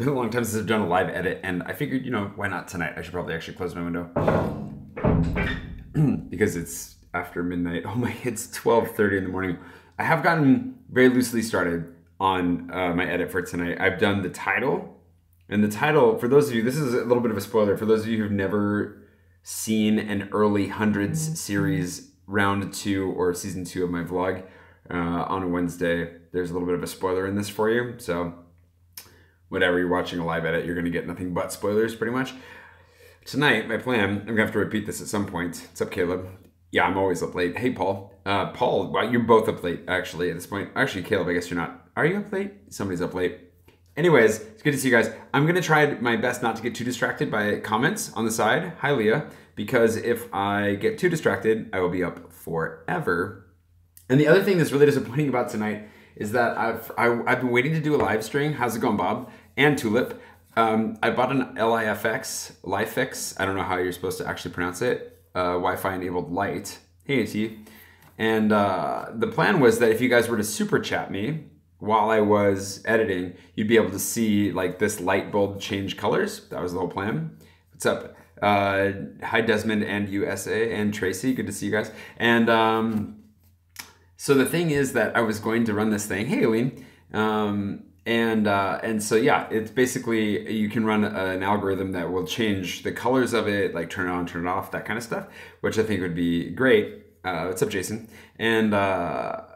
been a long time since I've done a live edit, and I figured, you know, why not tonight? I should probably actually close my window because it's after midnight. Oh my, it's 12:30 in the morning. I have gotten very loosely started on my edit for tonight. I've done the title, and the title, for those of you, this is a little bit of a spoiler, for those of you who've never seen an early hundreds series, round 2 or season 2 of my vlog on a Wednesday, there's a little bit of a spoiler in this for you. So whatever, you're watching a live edit, you're gonna get nothing but spoilers pretty much. Tonight, my plan, I'm gonna have to repeat this at some point. What's up, Caleb? Yeah, I'm always up late. Hey, Paul. Paul, wow, you're both up late, actually, at this point. Actually, Caleb, I guess you're not. Are you up late? Somebody's up late. Anyways, it's good to see you guys. I'm gonna try my best not to get too distracted by comments on the side. Hi, Leah. Because if I get too distracted, I will be up forever. And the other thing that's really disappointing about tonight is that I've been waiting to do a live stream. How's it going, Bob? And Tulip. I bought an LIFX. I don't know how you're supposed to actually pronounce it. Wi-Fi enabled light. Hey, AT. And the plan was that if you guys were to super chat me while I was editing, you'd be able to see like this light bulb change colors. That was the whole plan. What's up? Hi, Desmond and USA and Tracy. Good to see you guys. And so the thing is that I was going to run this thing. Hey, Aline. And so yeah, it's basically, you can run an algorithm that will change the colors of it, like turn it on, turn it off, that kind of stuff, which I think would be great. What's up, Jason? And I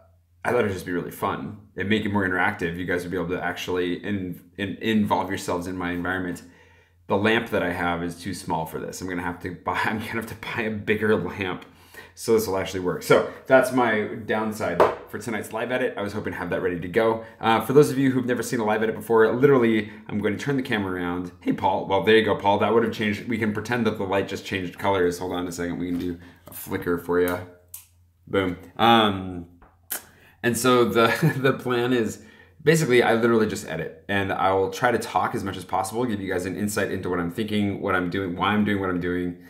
thought it'd just be really fun and make it more interactive. You guys would be able to actually involve yourselves in my environment. The lamp that I have is too small for this. I'm gonna have to buy a bigger lamp so this will actually work. So that's my downside for tonight's live edit. I was hoping to have that ready to go. For those of you who've never seen a live edit before, literally, I'm going to turn the camera around. Hey, Paul. Well, there you go, Paul. That would have changed. We can pretend that the light just changed colors. Hold on a second. We can do a flicker for you. Boom. And so the plan is, basically, I literally just edit, and I will try to talk as much as possible, give you guys an insight into what I'm thinking, what I'm doing, why I'm doing what I'm doing.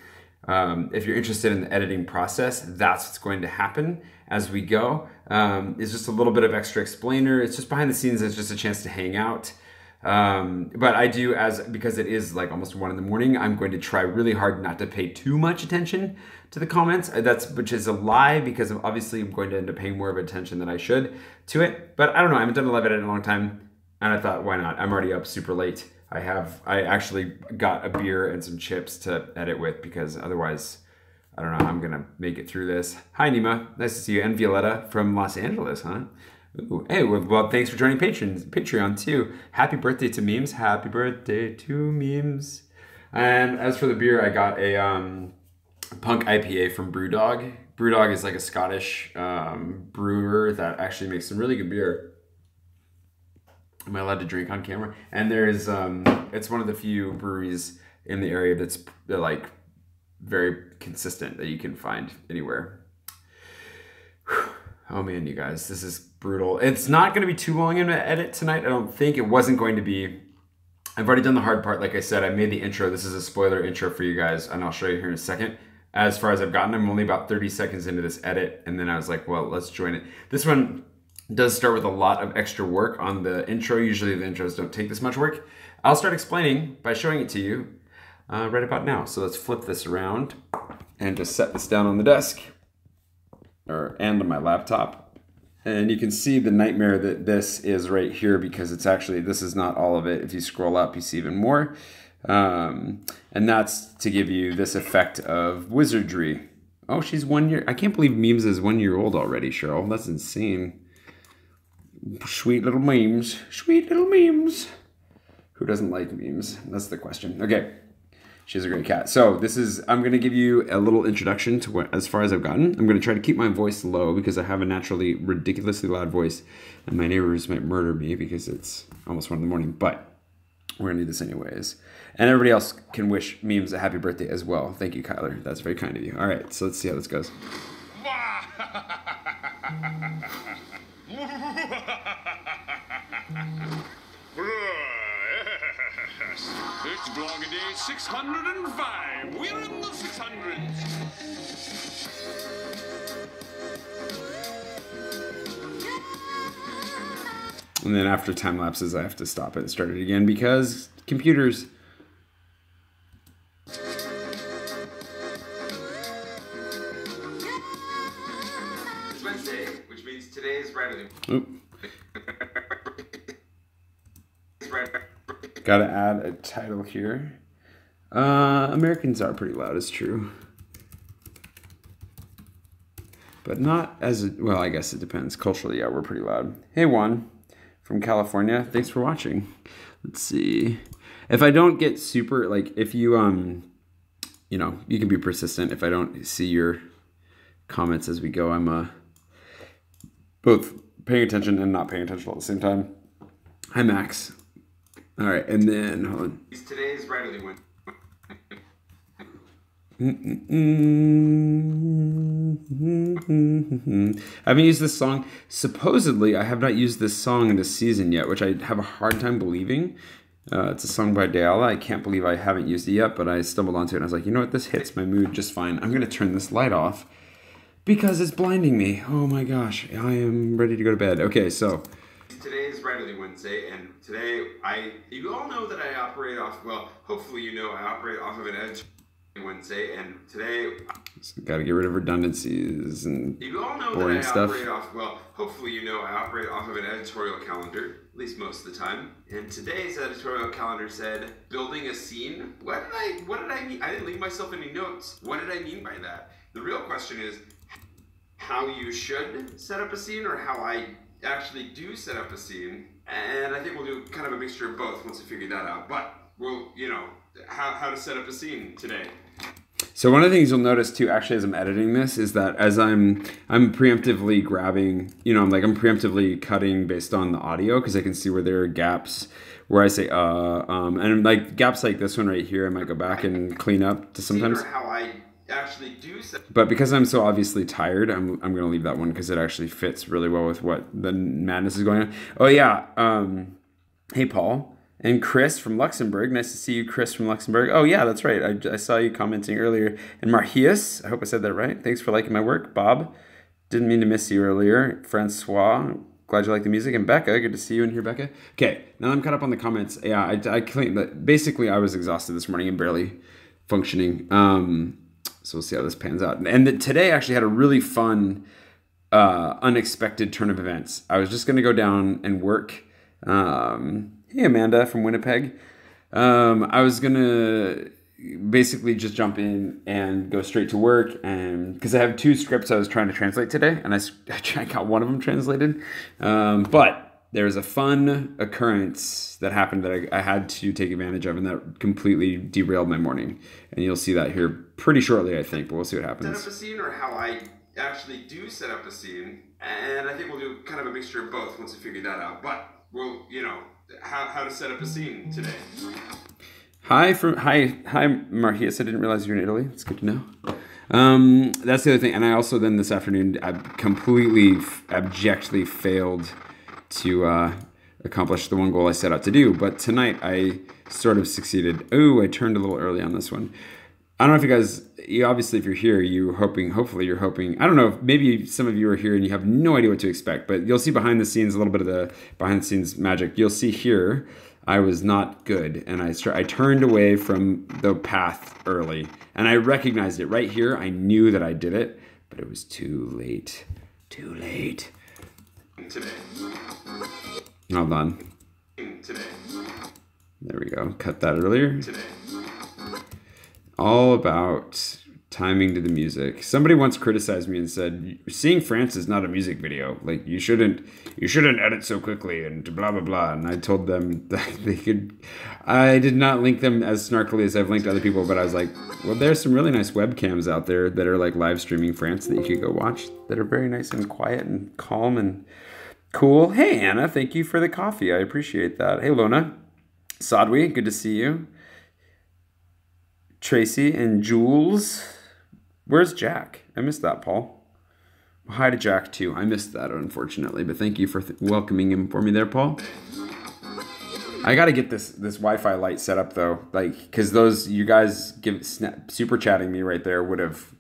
If you're interested in the editing process, that's what's going to happen as we go. It's just a little bit of extra explainer. It's just behind the scenes. It's just a chance to hang out. But I do, because it is like almost 1 in the morning, I'm going to try really hard not to pay too much attention to the comments. Which is a lie, because obviously I'm going to end up paying more of attention than I should to it. But I don't know. I haven't done a live edit in a long time, and I thought, why not? I'm already up super late. I actually got a beer and some chips to edit with, because otherwise, I don't know, I'm gonna make it through this. Hi, Nima, nice to see you. And Violetta from Los Angeles, huh? Ooh, hey, well, thanks for joining Patreon too. Happy birthday to Memes. Happy birthday to Memes. And as for the beer, I got a Punk IPA from Brewdog. Brewdog is like a Scottish brewer that actually makes some really good beer. Am I allowed to drink on camera? And there's, it's one of the few breweries in the area that's like very consistent that you can find anywhere. Whew. Oh man, you guys, this is brutal. It's not gonna be too long in the edit tonight. I don't think. It wasn't going to be. I've already done the hard part. Like I said, I made the intro. This is a spoiler intro for you guys, and I'll show you here in a second. As far as I've gotten, I'm only about 30 seconds into this edit, and then I was like, well, let's join it. This one does start with a lot of extra work on the intro. Usually the intros don't take this much work. I'll start explaining by showing it to you right about now. So let's flip this around and just set this down on the desk and on my laptop. And you can see the nightmare that this is right here, because it's actually, this is not all of it. If you scroll up, you see even more. And that's to give you this effect of wizardry. Oh, she's 1 year. I can't believe Memes is 1 year old already, Cheryl. That's insane. Sweet little memes. Sweet little memes. Who doesn't like memes? That's the question. Okay. She's a great cat. So this is, I'm going to give you a little introduction to what, as far as I've gotten. I'm going to try to keep my voice low because I have a naturally ridiculously loud voice, and my neighbors might murder me because it's almost 1 in the morning, but we're going to do this anyways. And everybody else can wish Memes a happy birthday as well. Thank you, Kyler. That's very kind of you. All right, so let's see how this goes. It's vlog day 605. We're in the 600s. And then after time lapses, I have to stop it and start it again because computers. It's Wednesday, which means today is Riley. Oop. Gotta add a title here. Americans are pretty loud, it's true. But not as, well, I guess it depends. Culturally, yeah, we're pretty loud. Hey, Juan from California. Thanks for watching. Let's see. If I don't get super, like, if you, you know, you can be persistent. If I don't see your comments as we go, I'm both paying attention and not paying attention all at the same time. Hi, Max. All right, and then, hold on. Today's Riley win. I haven't used this song. Supposedly, I have not used this song in this season yet, which I have a hard time believing. It's a song by Dayala. I can't believe I haven't used it yet, but I stumbled onto it and I was like, you know what? This hits my mood just fine. I'm going to turn this light off because it's blinding me. Oh my gosh. I am ready to go to bed. Okay, so today is Riley Wednesday, and today you all know that I operate off, well, hopefully you know I operate off of an edge. Wednesday, and today got to get rid of redundancies and you all know boring that I stuff. Operate off, well, hopefully you know I operate off of an editorial calendar, at least most of the time. And today's editorial calendar said building a scene. What did I mean? I didn't leave myself any notes. What did I mean by that? The real question is how you should set up a scene or how I actually do set up a scene. And I think we'll do kind of a mixture of both once we figure that out. But we'll, you know, how to set up a scene today. So one of the things you'll notice too, actually, as I'm editing this, is that as I'm preemptively grabbing, you know, I'm preemptively cutting based on the audio because I can see where there are gaps where I say and like gaps like this one right here, I might go back and clean up to sometimes. How I actually do. But because I'm so obviously tired, I'm gonna leave that one because it actually fits really well with what the madness is going on. Oh yeah, hey Paul. And Chris from Luxembourg. Nice to see you, Chris from Luxembourg. Oh, yeah, that's right. I saw you commenting earlier. And Marhias, I hope I said that right. Thanks for liking my work. Bob, didn't mean to miss you earlier. Francois, glad you like the music. And Becca, good to see you in here, Becca. Okay, now I'm caught up on the comments. Yeah, I cleaned that. Basically, I was exhausted this morning and barely functioning. So we'll see how this pans out. And today actually had a really fun, unexpected turn of events. I was just going to go down and work. Hey, Amanda from Winnipeg. I was going to basically just jump in and go straight to work, and because I have 2 scripts I was trying to translate today, and I got one of them translated. But there was a fun occurrence that happened that I had to take advantage of, and that completely derailed my morning. And you'll see that here pretty shortly, I think, but we'll see what happens. Set up a scene or how I actually do set up a scene, and I think we'll do kind of a mixture of both once we figure that out. But we'll, you know, how to set up a scene today. Hi, Marhias. I didn't realize you're in Italy. It's good to know. That's the other thing. And I also then this afternoon I completely abjectly failed to accomplish the one goal I set out to do. But tonight I sort of succeeded. Oh, I turned a little early on this one. I don't know if you guys, obviously if you're here, hopefully you're hoping, I don't know, maybe some of you are here and you have no idea what to expect, but you'll see behind the scenes, a little bit of the behind the scenes magic. You'll see here, I was not good, and I turned away from the path early, and I recognized it right here. I knew that I did it, but it was too late. Too late. Today. Hold on. Today. There we go. Cut that earlier. Today. All about timing to the music. Somebody once criticized me and said, "Seeing France is not a music video. Like you shouldn't edit so quickly and blah blah blah." And I told them that they could. I did not link them as snarkily as I've linked other people, but I was like, "Well, there's some really nice webcams out there that are like live streaming France that you could go watch that are very nice and quiet and calm and cool." Hey Anna, thank you for the coffee. I appreciate that. Hey Lona, Sadwi, good to see you. Tracy and Jules. Where's Jack? I missed that, Paul. Hi to Jack, too. I missed that, unfortunately, but thank you for welcoming him for me there, Paul. I got to get this Wi-Fi light set up, though, like, because those, you guys super chatting me right there would have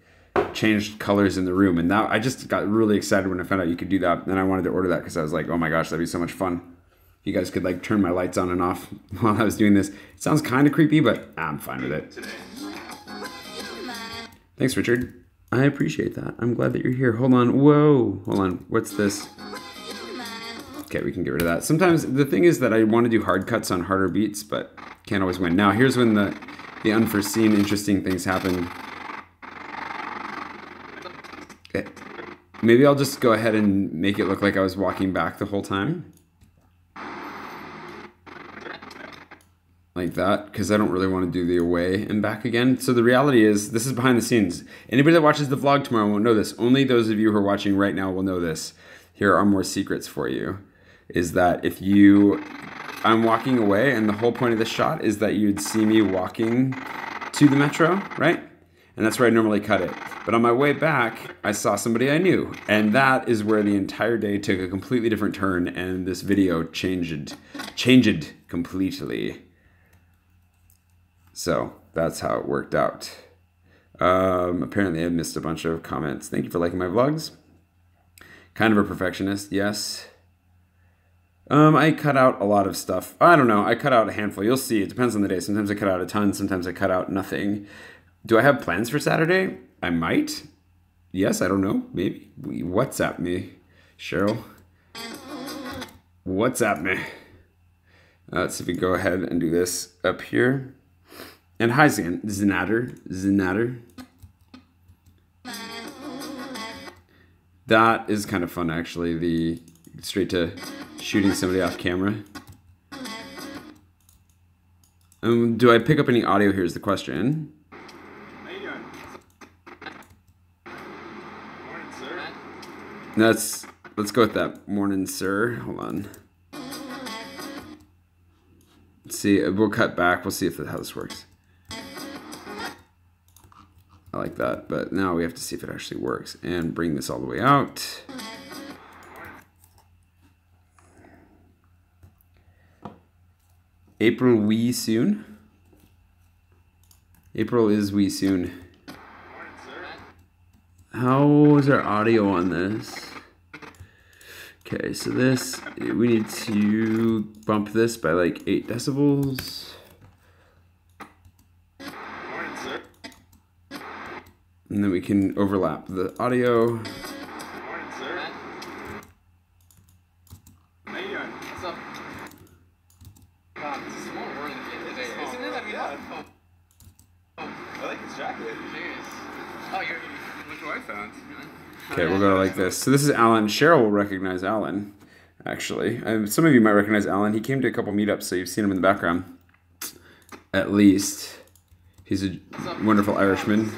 changed colors in the room, and now I just got really excited when I found out you could do that, and I wanted to order that because I was like, oh my gosh, that'd be so much fun. you guys could like turn my lights on and off while I was doing this. It sounds kind of creepy, but I'm fine with it. Thanks, Richard. I appreciate that. I'm glad that you're here. Hold on. Whoa. Hold on. What's this? Okay, we can get rid of that. Sometimes the thing is that I want to do hard cuts on harder beats, but can't always win. Now, here's when the unforeseen interesting things happen. Okay. Maybe I'll just go ahead and make it look like I was walking back the whole time. Like that, because I don't really want to do the away and back again. So the reality is, this is behind the scenes. Anybody that watches the vlog tomorrow won't know this. Only those of you who are watching right now will know this. Here are more secrets for you. Is that if I'm walking away, and the whole point of this shot is that you'd see me walking to the metro, right? And that's where I normally cut it. But on my way back, I saw somebody I knew. And that is where the entire day took a completely different turn, and this video changed completely. So that's how it worked out. Apparently I missed a bunch of comments. Thank you for liking my vlogs. Kind of a perfectionist, yes. I cut out a lot of stuff. I don't know, I cut out a handful. You'll see, it depends on the day. Sometimes I cut out a ton, sometimes I cut out nothing. Do I have plans for Saturday? I might. Yes, I don't know, maybe. WhatsApp me, Cheryl. WhatsApp me. Let's see if we go ahead and do this up here. And hi, Zinatter. That is kind of fun, actually, the straight to shooting somebody off camera. Do I pick up any audio? Here's the question. How you doing? Morning, sir. Let's go with that. Morning, sir. Hold on. Let's see, we'll cut back. We'll see how this works. I like that, but now we have to see if it actually works and bring this all the way out. April wee soon. April is wee soon. How is our audio on this? Okay, so this, we need to bump this by like 8 decibels. And then we can overlap the audio. Morning, sir. How you doing? What's up? God, this is more work today, isn't it? I mean, I like his jacket. Cheers. Oh, look what I found. Okay, we'll go like this. So this is Alan. Cheryl will recognize Alan, actually. Some of you might recognize Alan. He came to a couple meetups, so you've seen him in the background. At least. He's a wonderful Irishman.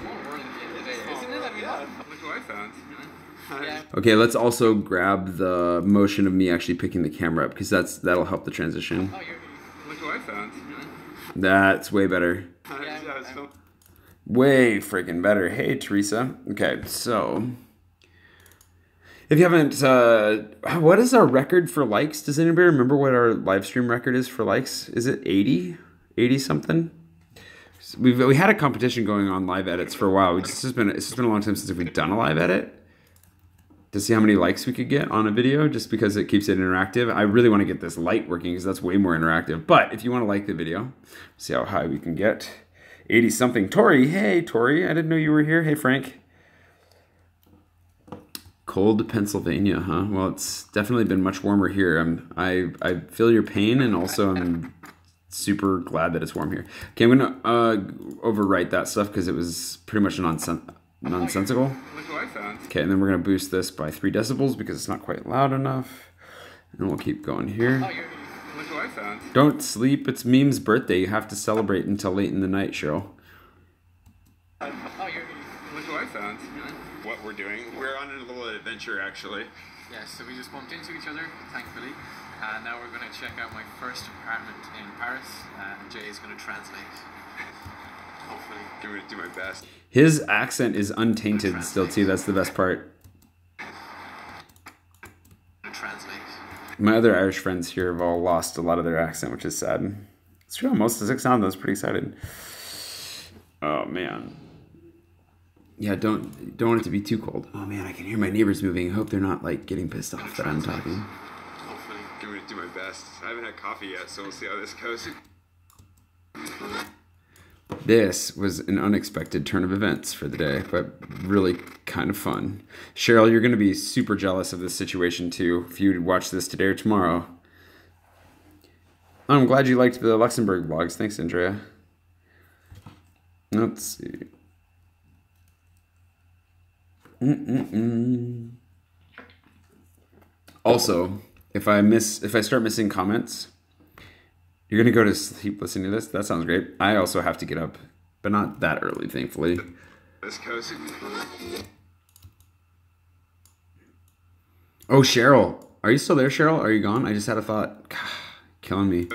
Okay, let's also grab the motion of me actually picking the camera up, because that'll help the transition. Look what I found. That's way better. Way freaking better. Hey, Teresa. Okay, so if you haven't, what is our record for likes? Does anybody remember what our live stream record is for likes? Is it 80? 80 something? We had a competition going on live edits for a while. It's just been a long time since we've done a live edit to see how many likes we could get on a video, just because it keeps it interactive. I really want to get this light working because that's way more interactive. But if you want to like the video, see how high we can get. 80 something. Tori, hey Tori, I didn't know you were here. Hey Frank. Cold Pennsylvania, huh? Well, it's definitely been much warmer here. I feel your pain, and also I'm super glad that it's warm here. Okay, I'm gonna overwrite that stuff because it was pretty much nonsensical. Look what I found. Okay, and then we're gonna boost this by 3 decibels because it's not quite loud enough. And we'll keep going here. Look what I found. Don't sleep, it's Meme's birthday. You have to celebrate until late in the night, Cheryl. Look what I found. What we're doing, we're on a little adventure actually. Yes, so we just bumped into each other, thankfully. And now we're going to check out my first apartment in Paris. And Jay is going to translate. Hopefully. I'm going to do my best. His accent is untainted still too, that's the best part. Translate. My other Irish friends here have all lost a lot of their accent, which is sad. It's true, most of the 6 sound, I was pretty excited. Oh man. Yeah, don't want it to be too cold. Oh man, I can hear my neighbors moving. I hope they're not like getting pissed off that I'm talking. Hopefully. I'm going to do my best. I haven't had coffee yet, so we'll see how this goes. This was an unexpected turn of events for the day, but really kind of fun. Cheryl, you're going to be super jealous of this situation too if you watch this today or tomorrow. I'm glad you liked the Luxembourg vlogs. Thanks, Andrea. Let's see. Also, if I start missing comments, you're gonna go to sleep listening to this. That sounds great. I also have to get up, but not that early, thankfully. This goes. Oh, Cheryl, are you still there, Cheryl? Are you gone? I just had a thought. God, killing me.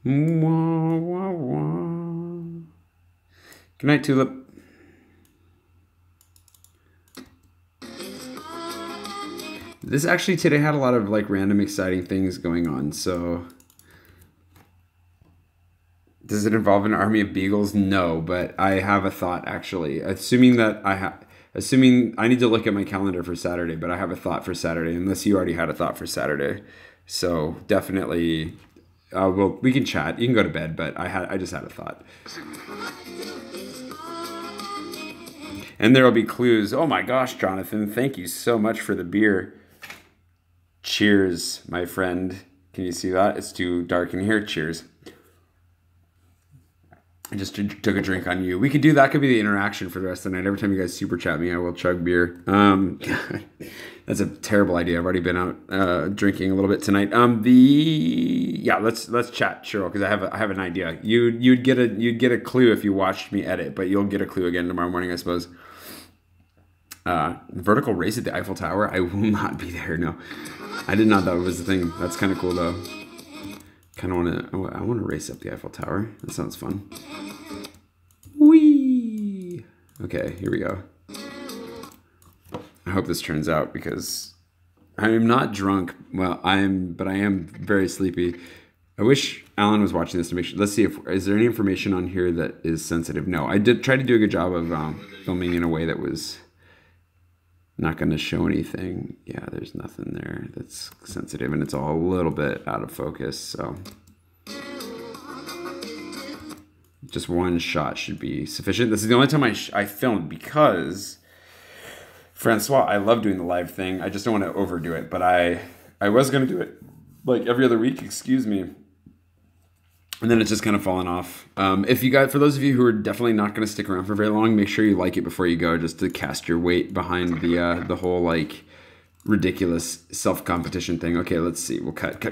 Wah, wah, wah. Good night, Tulip. This actually today had a lot of like random exciting things going on. So does it involve an army of beagles? No, but I have a thought actually. Assuming I need to look at my calendar for Saturday, but I have a thought for Saturday unless you already had a thought for Saturday. So definitely we can chat. You can go to bed, but I just had a thought. And there will be clues. Oh my gosh, Jonathan, thank you so much for the beer. Cheers, my friend. Can you see that? It's too dark in here. Cheers. I just took a drink on you. We could do that. Could be the interaction for the rest of the night. Every time you guys super chat me, I will chug beer. That's a terrible idea. I've already been out drinking a little bit tonight. Let's chat, Cheryl, because I have an idea. You'd get a clue if you watched me edit, but you'll get a clue again tomorrow morning, I suppose. Vertical race at the Eiffel Tower. I will not be there. No, I did not know that was the thing. That's kind of cool though. I want to race up the Eiffel Tower. That sounds fun. Whee! Okay, here we go. I hope this turns out because I am not drunk. Well, but I am very sleepy. I wish Alan was watching this to make sure. Let's see is there any information on here that is sensitive? No, I did try to do a good job of filming in a way that was not going to show anything. Yeah, there's nothing there that's sensitive, and it's all a little bit out of focus, so just one shot should be sufficient. This is the only time I filmed because Francois, I love doing the live thing. I just don't want to overdo it, but I was going to do it like every other week, excuse me. And then it's just kind of fallen off. For those of you who are definitely not going to stick around for very long, make sure you like it before you go, just to cast your weight behind the whole like ridiculous self-competition thing. Okay, let's see. We'll cut.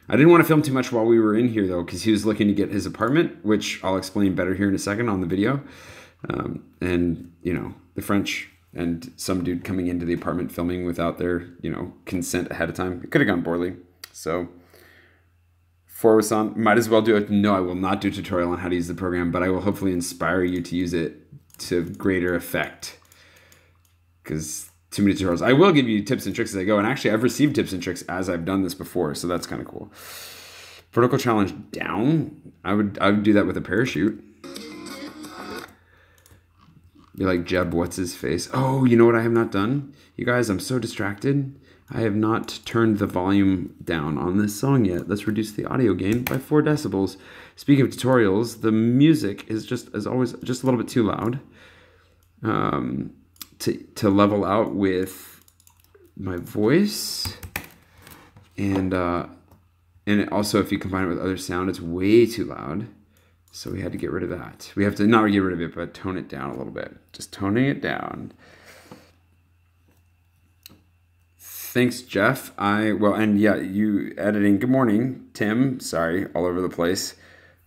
I didn't want to film too much while we were in here though, because he was looking to get his apartment, which I'll explain better here in a second on the video. And you know, the French and some dude coming into the apartment filming without their consent ahead of time. It could have gone poorly. So. Foreseeable, might as well do it. No, I will not do a tutorial on how to use the program, but I will hopefully inspire you to use it to greater effect. Because too many tutorials. I will give you tips and tricks as I go, and actually I've received tips and tricks as I've done this before, so that's kind of cool. Vertical challenge down. I would do that with a parachute. Be like Jeb, what's his face? Oh, you know what I have not done? You guys, I'm so distracted. I have not turned the volume down on this song yet. Let's reduce the audio gain by 4 decibels. Speaking of tutorials, the music is just, as always, just a little bit too loud to level out with my voice. And also, if you combine it with other sound, it's way too loud. So we had to get rid of that. We have to not get rid of it, but tone it down a little bit. Just toning it down. Thanks, Jeff. You editing. Good morning, Tim. Sorry, all over the place.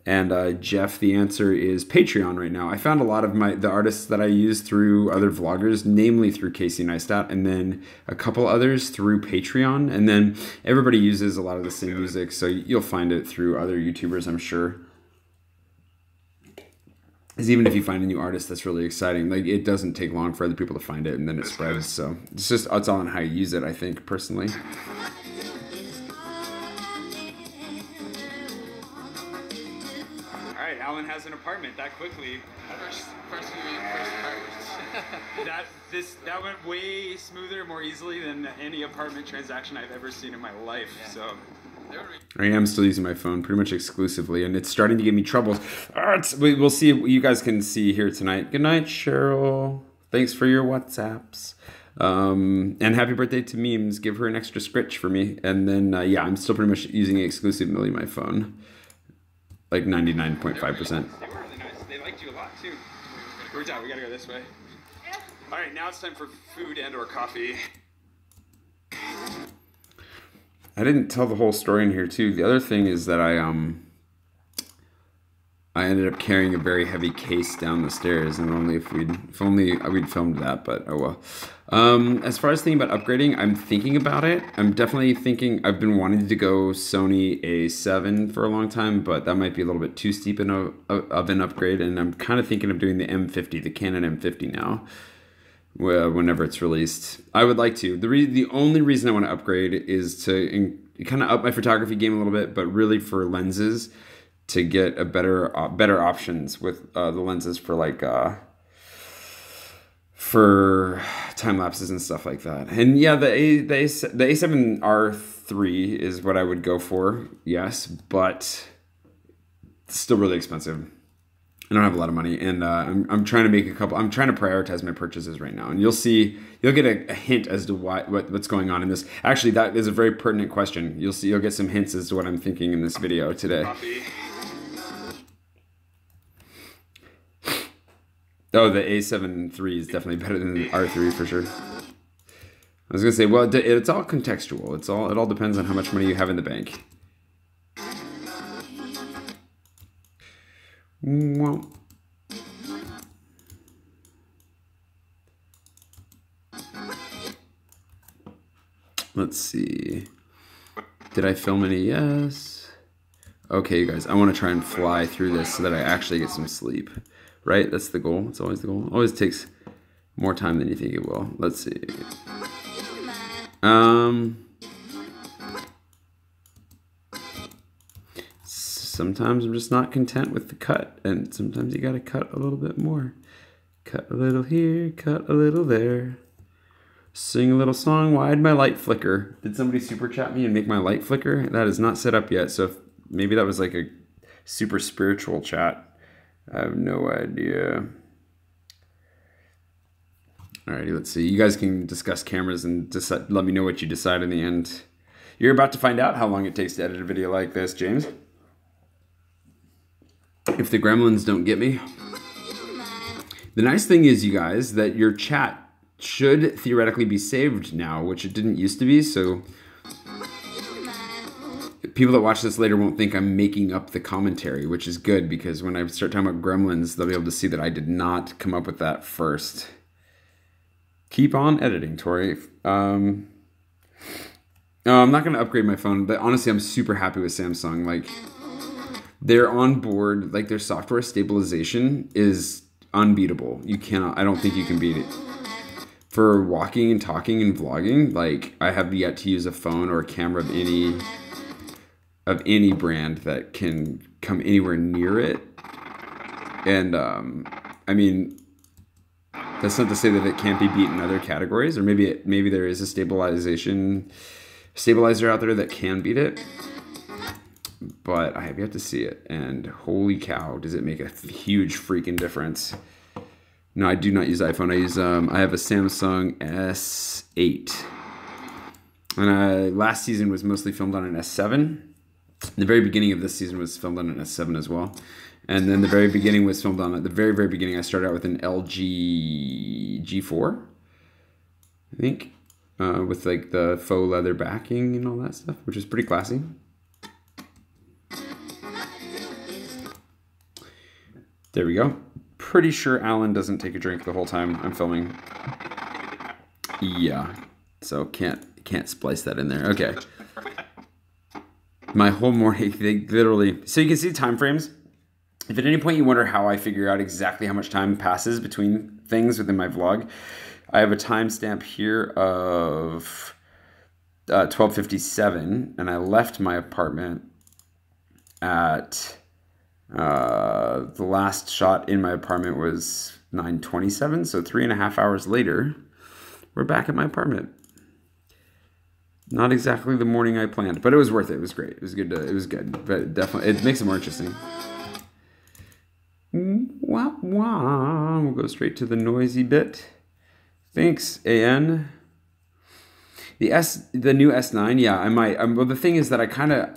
And Jeff, the answer is Patreon right now. I found a lot of the artists that I use through other vloggers, namely through Casey Neistat, and then a couple others through Patreon. And then everybody uses a lot of the same music, so you'll find it through other YouTubers, I'm sure. Because even if you find a new artist that's really exciting, like it doesn't take long for other people to find it, and then it spreads. So it's all on how you use it, I think, personally. All right, Alan. Alan has an apartment that quickly. First apartment. That went way smoother, more easily than any apartment transaction I've ever seen in my life. Yeah. So. I am still using my phone pretty much exclusively, and it's starting to give me troubles. We'll see. You guys can see here tonight. Good night, Cheryl. Thanks for your WhatsApps. And happy birthday to Memes. Give her an extra scritch for me. And then, yeah, I'm still pretty much using exclusively my phone. Like 99.5%. They were really nice. They liked you a lot, too. We're done. We gotta go this way. All right, now it's time for food and or coffee. I didn't tell the whole story in here too. The other thing is that I ended up carrying a very heavy case down the stairs, and if only we'd filmed that, but oh well. As far as thinking about upgrading, I'm thinking about it. I'm definitely thinking. I've been wanting to go Sony A7 for a long time, but that might be a little bit too steep of an upgrade, and I'm kind of thinking of doing the M50, the Canon M50 now. Whenever it's released, I would like to. The only reason I want to upgrade is to kind of up my photography game a little bit, but really for lenses, to get a better options with the lenses for like for time lapses and stuff like that. And yeah, the A7R3 is what I would go for. Yes, but it's still really expensive. I don't have a lot of money, and I'm trying to make I'm trying to prioritize my purchases right now, and you'll get a hint as to what's going on in this. Actually, that is a very pertinent question. You'll get some hints as to what I'm thinking in this video today. Coffee. Oh, the A7 III is definitely better than the R3 for sure. I was gonna say, well, it's all contextual. It all depends on how much money you have in the bank. Well, let's see. Did I film any? Yes. Okay, you guys, I want to try and fly through this so that I actually get some sleep. Right? That's the goal. It's always the goal. It always takes more time than you think it will. Let's see. Sometimes I'm just not content with the cut, and sometimes you gotta cut a little bit more. Cut a little here, cut a little there. Sing a little song. Why'd my light flicker? Did somebody super chat me and make my light flicker? That is not set up yet, so maybe that was like a super spiritual chat. I have no idea. Alrighty, let's see. You guys can discuss cameras and let me know what you decide in the end. You're about to find out how long it takes to edit a video like this, James. If the gremlins don't get me. The nice thing is, you guys, that your chat should theoretically be saved now, which it didn't used to be, so people that watch this later won't think I'm making up the commentary, which is good, because when I start talking about gremlins, they'll be able to see that I did not come up with that first. Keep on editing, Tori. No, I'm not going to upgrade my phone, but honestly, I'm super happy with Samsung. Like, they're on board, like their software stabilization is unbeatable. You cannot, I don't think you can beat it. For walking and talking and vlogging, like I have yet to use a phone or a camera of any brand that can come anywhere near it. And I mean, that's not to say that it can't be beat in other categories, or maybe there is a stabilizer out there that can beat it. But I have yet to see it, and holy cow, does it make a huge freaking difference. No, I do not use iPhone. I have a Samsung S8. And last season was mostly filmed on an S7. The very beginning of this season was filmed on an S7 as well. And then the very beginning was filmed on, at the very, very beginning, I started out with an LG G4, I think, with like the faux leather backing and all that stuff, which is pretty classy. There we go. Pretty sure Alan doesn't take a drink the whole time I'm filming. Yeah, so can't splice that in there. Okay. My whole morning, they literally, so you can see time frames. If at any point you wonder how I figure out exactly how much time passes between things within my vlog, I have a timestamp here of 12:57, and I left my apartment at The last shot in my apartment was 9:27, so 3.5 hours later, we're back at my apartment. Not exactly the morning I planned, but it was worth it. It was great. It was good. It was good, but definitely it makes it more interesting. Wah, wah. We'll go straight to the noisy bit. Thanks, AN. The new S9, yeah, I might. Well, the thing is that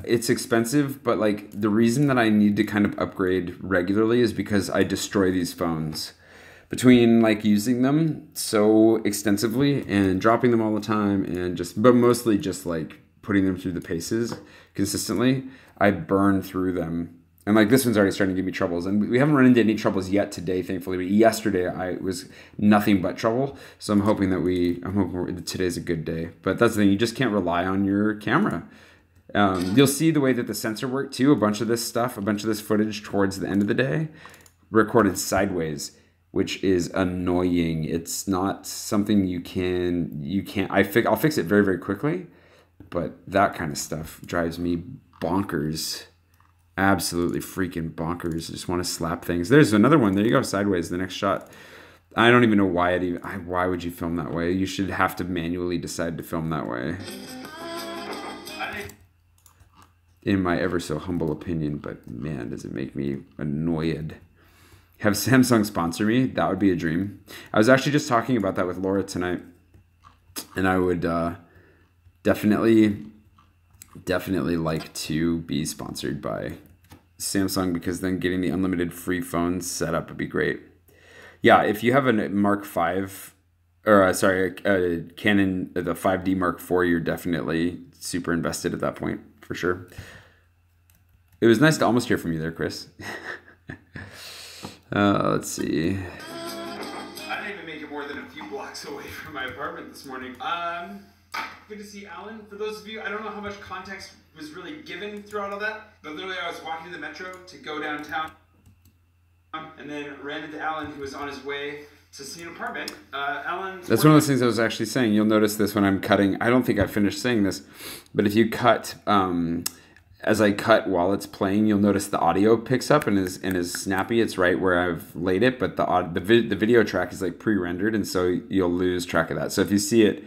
it's expensive, but like the reason that I need to kind of upgrade regularly is because I destroy these phones. Between like using them so extensively and dropping them all the time but mostly just like putting them through the paces consistently, I burn through them. And like this one's already starting to give me troubles, and we haven't run into any troubles yet today, thankfully. But yesterday I was nothing but trouble. So I'm hoping that today's a good day. But that's the thing, you just can't rely on your camera. You'll see the way that the sensor worked too. A bunch of this footage towards the end of the day recorded sideways, which is annoying. It's not something you can't. I'll fix it very, very quickly, but that kind of stuff drives me bonkers. Absolutely freaking bonkers. I just want to slap things. There's another one. There you go. Sideways. The next shot. I don't even know why why would you film that way? You should have to manually decide to film that way. In my ever so humble opinion, but man, does it make me annoyed. Have Samsung sponsor me? That would be a dream. I was actually just talking about that with Laura tonight, and I would definitely like to be sponsored by Samsung, because then getting the unlimited free phones set up would be great. Yeah, if you have a Mark V, or a Canon, the 5D Mark IV, you're definitely super invested at that point, for sure. It was nice to almost hear from you there, Chris. Let's see. I didn't even make it more than a few blocks away from my apartment this morning. Good to see Alan. For those of you, I don't know how much context was really given throughout all that, but literally I was walking to the metro to go downtown, and then ran into Alan, who was on his way to see an apartment. That's one of those things I was actually saying. You'll notice this when I'm cutting. I don't think I finished saying this, but if you cut, as I cut while it's playing, you'll notice the audio picks up and is snappy. It's right where I've laid it, but the video track is like pre-rendered, and so you'll lose track of that. So if you see it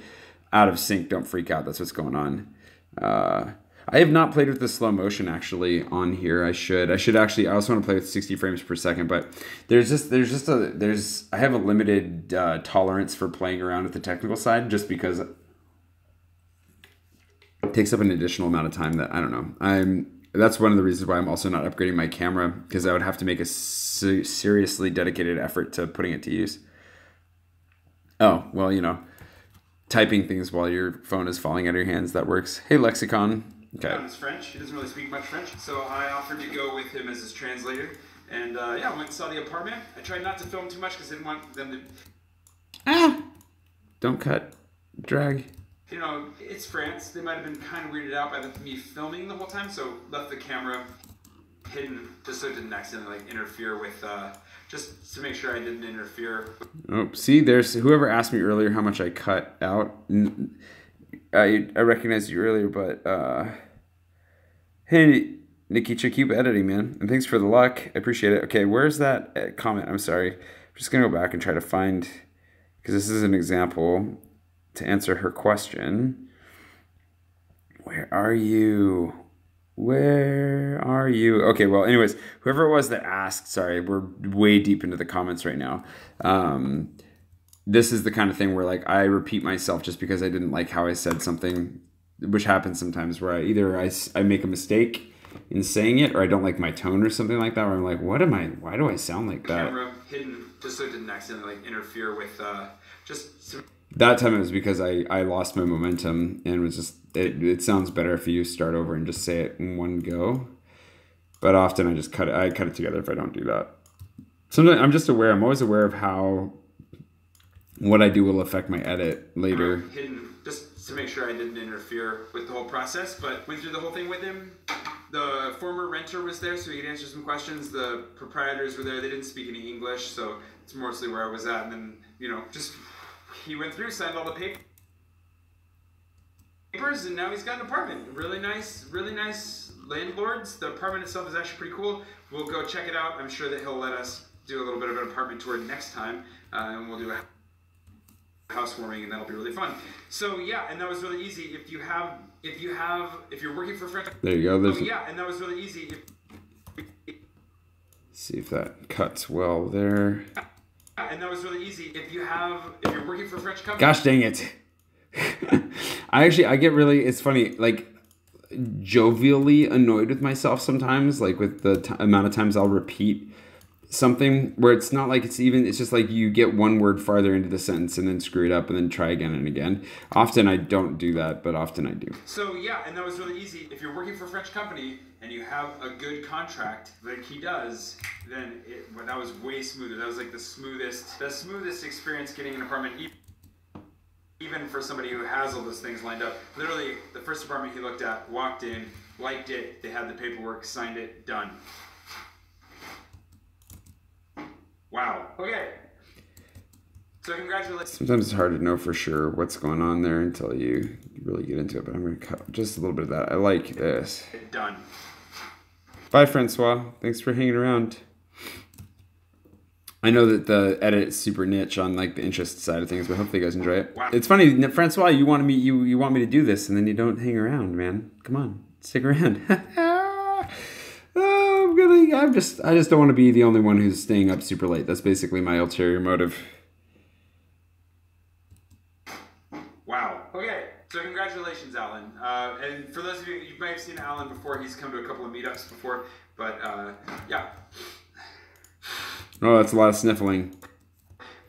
out of sync, don't freak out. That's what's going on. I have not played with the slow motion actually on here. I should actually. I also want to play with 60 frames per second, but I have a limited tolerance for playing around with the technical side, just because it takes up an additional amount of time that I don't know. That's one of the reasons why I'm also not upgrading my camera, because I would have to make a seriously dedicated effort to putting it to use. Oh, well, you know, typing things while your phone is falling out of your hands, that works. Hey, Lexicon. Okay. He's French. He doesn't really speak much French, so I offered to go with him as his translator. And yeah, I went and saw the apartment. I tried not to film too much because I didn't want them to... Don't cut. Drag. You know, it's France. They might have been kind of weirded out by me filming the whole time, so left the camera hidden just so it didn't accidentally like interfere with... just to make sure I didn't interfere. Oh, see, there's whoever asked me earlier how much I cut out. I recognized you earlier, but hey, Nikicha, keep editing, man, and thanks for the luck. I appreciate it. Okay, where's that comment? I'm sorry. I'm just gonna go back and try to find, because this is an example to answer her question. Where are you? Where are you? Okay, well, anyways, whoever it was that asked, sorry, we're way deep into the comments right now. This is the kind of thing where like I repeat myself just because I didn't like how I said something, which happens sometimes, where I make a mistake in saying it, or I don't like my tone or something like that, where I'm like, why do I sound like that? Camera hidden just so it didn't accidentally like interfere with That time it was because I lost my momentum, and was just it sounds better if you start over and just say it in one go. But often I just cut it together if I don't do that. Sometimes I'm always aware of how what I do will affect my edit later. Hidden just to make sure I didn't interfere with the whole process, but went through the whole thing with him. The former renter was there, so he could answer some questions. The proprietors were there. They didn't speak any English, so it's mostly where I was at. And then, you know, just he went through, signed all the papers, and now he's got an apartment. Really nice landlords. The apartment itself is actually pretty cool. We'll go check it out. I'm sure that he'll let us do a little bit of an apartment tour next time, and we'll do a housewarming, and that'll be really fun. So yeah, and that was really easy. If you're working for French. There you go. There's yeah, and that was really easy. See if that cuts well there. And that was really easy. If you're working for a French company. Gosh dang it. I get really, it's funny, like jovially annoyed with myself sometimes, like with the amount of times I'll repeat something where it's not like it's just like you get one word farther into the sentence and then screw it up and then try again and again. Often I don't do that, but often I do. So yeah, and that was really easy. If you're working for a French company and you have a good contract like he does, then that was way smoother. That was like the smoothest experience getting an apartment, even for somebody who has all those things lined up. Literally, the first apartment he looked at, walked in, liked it, they had the paperwork, signed it, done. Wow. Okay. So congratulations. Sometimes it's hard to know for sure what's going on there until you really get into it, but I'm going to cut just a little bit of that. I like this. Done. Bye, Francois. Thanks for hanging around. I know that the edit is super niche on like the interest side of things, but hopefully you guys enjoy it. Wow. It's funny, Francois, you want me to do this, and then you don't hang around, man. Come on, stick around. I just don't want to be the only one who's staying up super late. That's basically my ulterior motive. Wow. Okay. So congratulations, Alan. And for those of you might have seen Alan before. He's come to a couple of meetups before, but yeah. Oh, that's a lot of sniffling.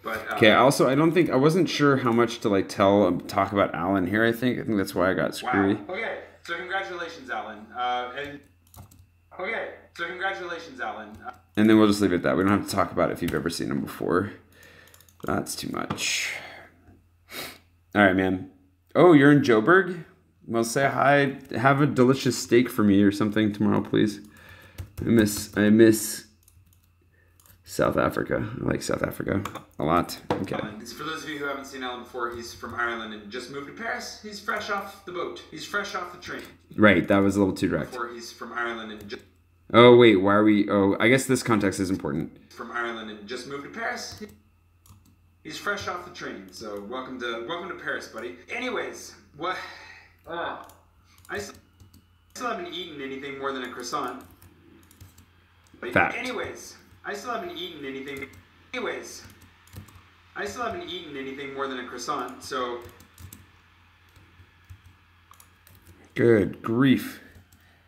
But okay. Also, I wasn't sure how much to like talk about Alan here. I think that's why I got screwy. Wow. Okay. So congratulations, Alan. Okay. So congratulations, Alan. And then we'll just leave it at that. We don't have to talk about it if you've ever seen him before. That's too much. All right, man. Oh, you're in Joburg? Well, say hi. Have a delicious steak for me or something tomorrow, please. I miss South Africa. I like South Africa a lot. Okay. For those of you who haven't seen Alan before, he's from Ireland and just moved to Paris. He's fresh off the boat. He's fresh off the train. Right, that was a little too direct. He's from Ireland and just... Oh, wait, why are we... Oh, I guess this context is important. From Ireland and just moved to Paris. He's fresh off the train, so welcome to Paris, buddy. Anyways, what... I still haven't eaten anything more than a croissant. Fact. Anyways, I still haven't eaten anything more than a croissant, so... Good grief.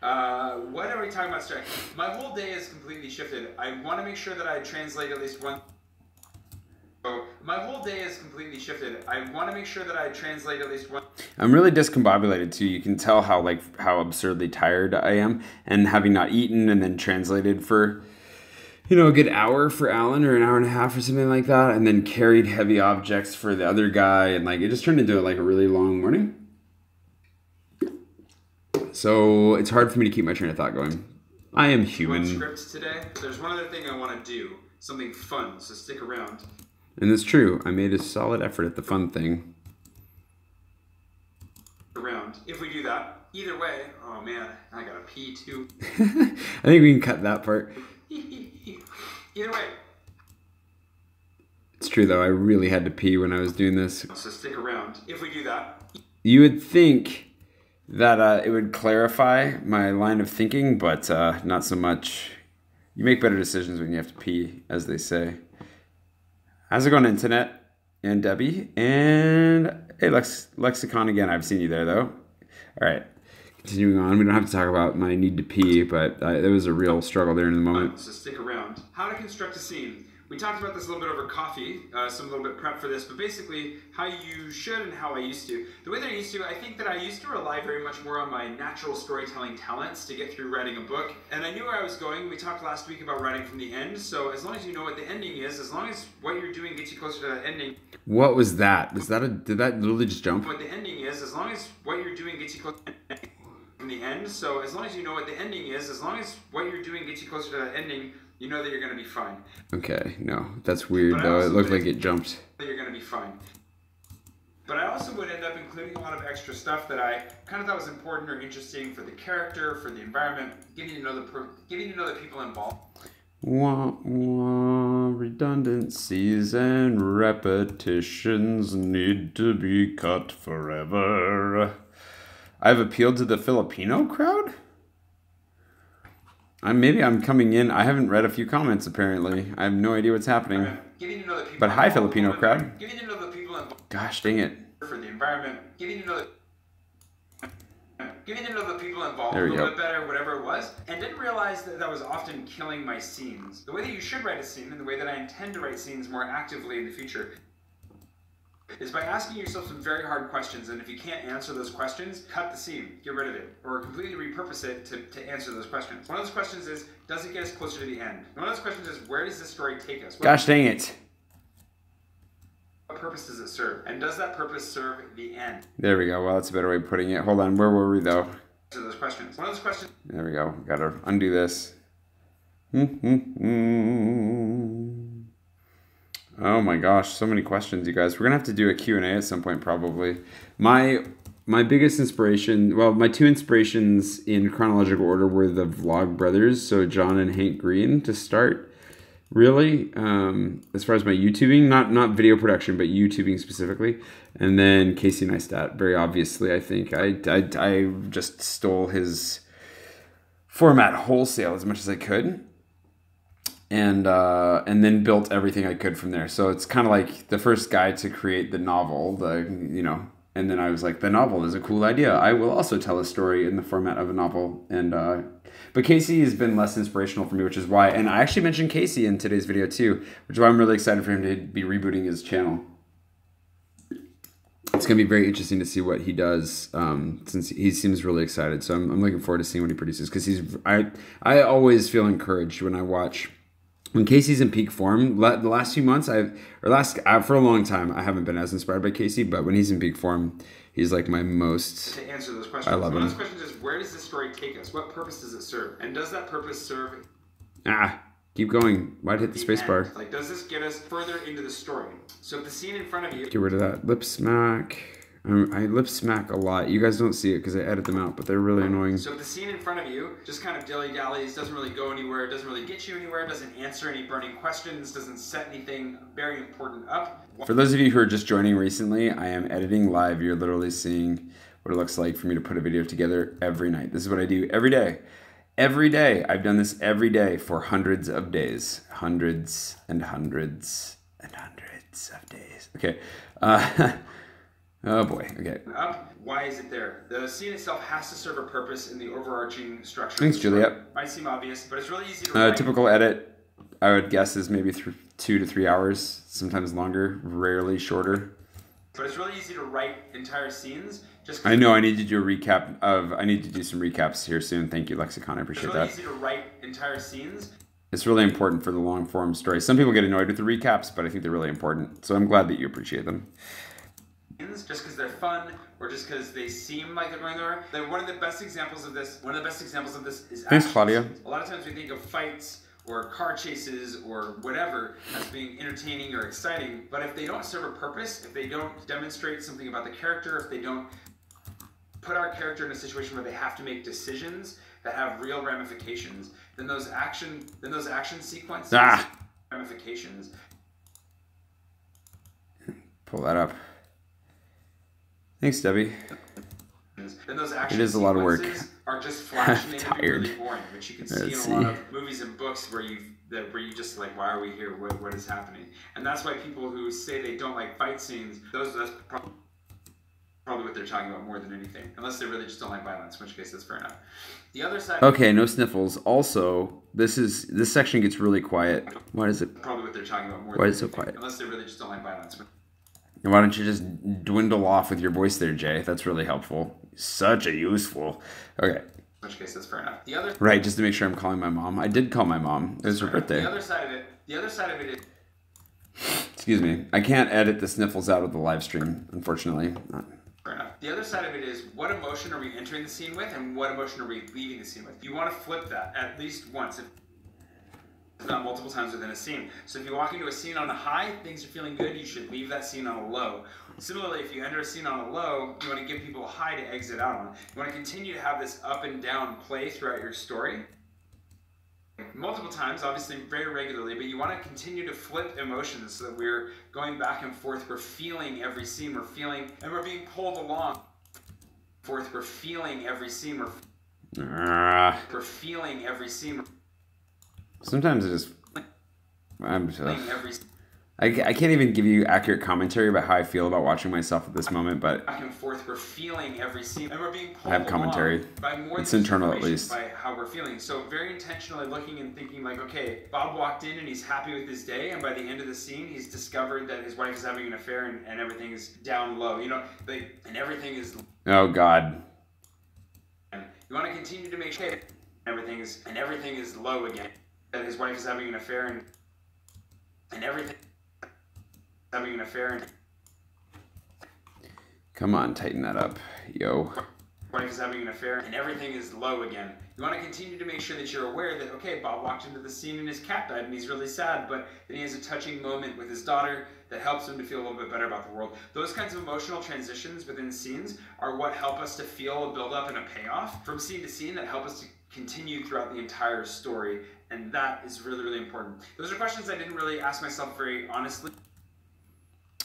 What are we talking about, Strike? My whole day is completely shifted. I want to make sure that I translate at least one... So, my whole day is completely shifted. I want to make sure that I translate at least one... I'm really discombobulated too. You can tell how absurdly tired I am, and having not eaten and then translated for, a good hour for Alan or an hour and a half or something like that, and then carried heavy objects for the other guy, and it just turned into a really long morning. So it's hard for me to keep my train of thought going. I am human. Scripts today. There's one other thing I want to do, something fun. So stick around. And it's true. I made a solid effort at the fun thing. If we do that, either way. Oh man, I gotta pee too. I think we can cut that part. Either way. It's true though. I really had to pee when I was doing this. So stick around. If we do that. You would think that it would clarify my line of thinking, but not so much. You make better decisions when you have to pee, as they say. How's it going, Internet? And Debbie? And hey, Lexicon again. I've seen you there, though. All right. Continuing on. We don't have to talk about my need to pee, but there was a real struggle there in the moment. So stick around. How to construct a scene. We talked about this a little bit over coffee, some a little bit prep for this, but basically how you should and how I used to. The way that I used to, I think that I used to rely very much more on my natural storytelling talents to get through writing a book. And I knew where I was going. We talked last week about writing from the end, so as long as you know what the ending is, as long as what you're doing gets you closer to that ending. What was that? Did that literally just jump? What the ending is, as long as what you're doing gets you closer to that ending. From the end, so as long as you know what the ending is, as long as what you're doing gets you closer to that ending, you know that you're going to be fine. Okay, no, that's weird though. It looked like it jumped. You're going to be fine. But I also would end up including a lot of extra stuff that I kind of thought was important or interesting for the character, for the environment, getting to know the people involved. Wah, wah, redundancies and repetitions need to be cut forever. I've appealed to the Filipino crowd? Maybe I'm coming in. I haven't read a few comments, apparently. I have no idea what's happening. Getting to know the people But hi, involved. Filipino crowd. Getting to know the people involved. Gosh, dang it. For the environment, getting to know the people involved There a we little go. bit better, whatever it was, and didn't realize that that was often killing my scenes. The way that you should write a scene, and the way that I intend to write scenes more actively in the future, is by asking yourself some very hard questions, and if you can't answer those questions, cut the scene, get rid of it, or completely repurpose it to answer those questions. One of those questions is, does it get us closer to the end? And one of those questions is, where does this story take us? Gosh, dang it. What purpose does it serve? And does that purpose serve the end? There we go. Well, that's a better way of putting it. Hold on. Where were we, though? Answer those questions. One of those questions. There we go. Gotta undo this. Oh my gosh, so many questions, you guys. We're gonna have to do a Q&A at some point, probably. My biggest inspiration, well, my two inspirations in chronological order were the Vlog brothers, so John and Hank Green to start. Really, as far as my YouTubing, not video production, but YouTubing specifically, and then Casey Neistat. Very obviously, I think I just stole his format wholesale as much as I could, and then built everything I could from there. So it's kind of like the first guy to create the novel, and then I was like, the novel is a cool idea. I will also tell a story in the format of a novel, and. But Casey has been less inspirational for me, which is why, and I actually mentioned Casey in today's video too, which is why I'm really excited for him to be rebooting his channel. It's going to be very interesting to see what he does, since he seems really excited. So I'm looking forward to seeing what he produces, because I always feel encouraged when I watch, when Casey's in peak form. The last few months, for a long time, I haven't been as inspired by Casey, but when he's in peak form, he's like my most. To answer those questions. I love him. One of those questions is, where does this story take us? What purpose does it serve? And does that purpose serve? Keep going. Why'd hit the space bar? Like, does this get us further into the story? So if the scene in front of you. Get rid of that lip smack. I lip smack a lot. You guys don't see it because I edit them out, but they're really annoying. So if the scene in front of you just kind of dilly-dallies, doesn't really go anywhere, doesn't really get you anywhere, doesn't answer any burning questions, doesn't set anything very important up. For those of you who are just joining recently, I am editing live. You're literally seeing what it looks like for me to put a video together every night. This is what I do every day. Every day. I've done this every day for hundreds of days. Hundreds and hundreds and hundreds of days. Okay. Oh boy. Okay. Up. Why is it there? The scene itself has to serve a purpose in the overarching structure. Thanks, Juliet. Might seem obvious, but it's really easy to write. Typical edit, I would guess, is maybe 2 to 3 hours, sometimes longer, rarely shorter. But it's really easy to write entire scenes. I know I need to do a recap of. I need to do some recaps here soon. Thank you, Lexicon. I appreciate that. It's really easy to write entire scenes. It's really important for the long form story. Some people get annoyed with the recaps, but I think they're really important. So I'm glad that you appreciate them. Just because they're fun, or just because they seem like they're going there. One of the best examples of this. Is. Thanks, Claudia. A lot of times we think of fights or car chases or whatever as being entertaining or exciting, but if they don't serve a purpose, if they don't demonstrate something about the character, if they don't put our character in a situation where they have to make decisions that have real ramifications, then those action sequences ramifications. Pull that up. Thanks, Debbie. Then those action it is a lot of work. Are just flash and tired. Really boring, which you can see in a lot of movies and books where you just like, why are we here? What is happening? And that's why people who say they don't like fight scenes, that's probably what they're talking about more than anything, unless they really just don't like violence, in which case that's fair enough. The other side. Okay, no sniffles. Also, this section gets really quiet. Why is it? Probably what they're talking about more. Why than is it so anything, quiet? Unless they really just don't like violence. And why don't you just dwindle off with your voice there, Jay? That's really helpful. Such a useful. Okay. In which case, that's fair enough. The other. Right, just to make sure I'm calling my mom. I did call my mom. It was her birthday. The other side of it is. Excuse me. I can't edit the sniffles out of the live stream, unfortunately. Fair enough. The other side of it is, what emotion are we entering the scene with, and what emotion are we leaving the scene with? You want to flip that at least once. that multiple times within a scene. So if you walk into a scene on a high, things are feeling good, you should leave that scene on a low. Similarly, if you enter a scene on a low, you want to give people a high to exit out on. You want to continue to have this up and down play throughout your story. Multiple times, obviously very regularly, but you want to continue to flip emotions so that we're going back and forth. We're feeling every scene, we're feeling, and we're being pulled along. We're feeling every scene, we're feeling every scene. Sometimes it just, I can't even give you accurate commentary about how I feel about watching myself at this moment, but back and forth, we're feeling every scene, and we're being pulled I have commentary. By more It's internal at least. By how we're feeling. So very intentionally looking and thinking like, okay, Bob walked in and he's happy with his day, and by the end of the scene, he's discovered that his wife is having an affair and everything is down low. You know, and everything is. Oh God. And you want to continue to make sure everything is low again. That his wife is having an affair and everything. Having an affair and come on, tighten that up, yo. Wife is having an affair and everything is low again. You want to continue to make sure that you're aware that, okay, Bob walked into the scene and his cat died and he's really sad, but then he has a touching moment with his daughter that helps him to feel a little bit better about the world. Those kinds of emotional transitions within scenes are what help us to feel a build-up and a payoff from scene to scene that help us to continue throughout the entire story, and that is really, really important. Those are questions I didn't really ask myself very honestly.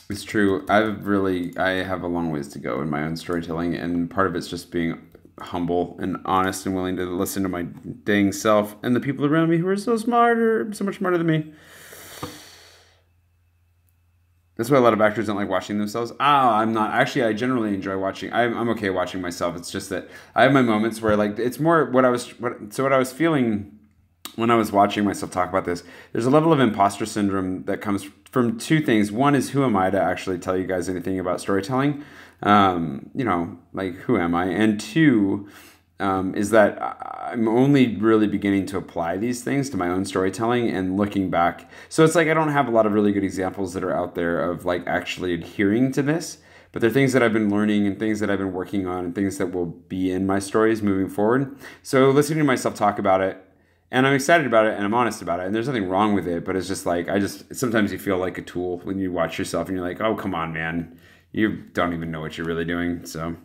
It's true. I have a long ways to go in my own storytelling, and part of it's just being humble and honest and willing to listen to my dang self and the people around me who are so much smarter than me. That's why a lot of actors don't like watching themselves. I'm not. Actually, I generally enjoy watching. I'm okay watching myself. It's just that I have my moments where like it's more what I was feeling when I was watching myself talk about this. There's a level of imposter syndrome that comes from two things. One is, who am I to actually tell you guys anything about storytelling? Like, who am I? And two, is that I'm only really beginning to apply these things to my own storytelling and looking back. So it's like I don't have a lot of really good examples that are out there of like actually adhering to this, but they're things that I've been learning and things that I've been working on and things that will be in my stories moving forward. So listening to myself talk about it, and I'm excited about it, and I'm honest about it, and there's nothing wrong with it, but it's just like, sometimes you feel like a tool when you watch yourself, and you're like, oh, come on, man. You don't even know what you're really doing, so.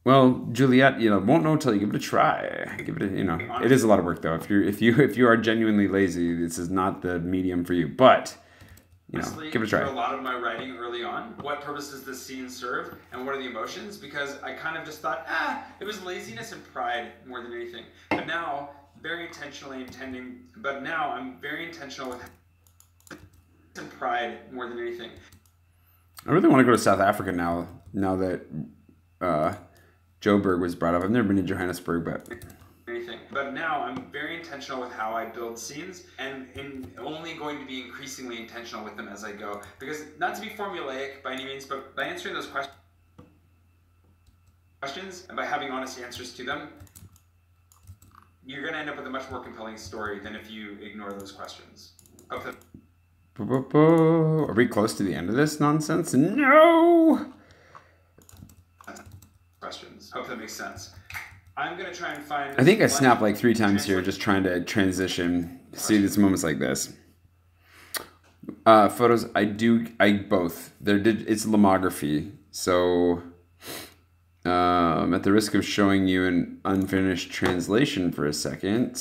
Well, Juliet, won't know until you give it a try. Give it it is a lot of work, though. If you are genuinely lazy, this is not the medium for you, but, Honestly, give it a try. For a lot of my writing early on, what purpose does this scene serve, and what are the emotions? Because I kind of just thought, it was laziness and pride more than anything. But now, I'm very intentional with and pride more than anything. I really want to go to South Africa now that Joburg was brought up. I've never been to Johannesburg, but... But now I'm very intentional with how I build scenes, and only going to be increasingly intentional with them as I go. Because not to be formulaic by any means, but by answering those questions and by having honest answers to them, you're going to end up with a much more compelling story than if you ignore those questions. Are we close to the end of this nonsense? No! Questions. Hope that makes sense. I'm going to try and find... I think I snapped like 3 times here just trying to transition. See, these moments like this. Photos, both. It's lomography. So, at the risk of showing you an unfinished translation for a second,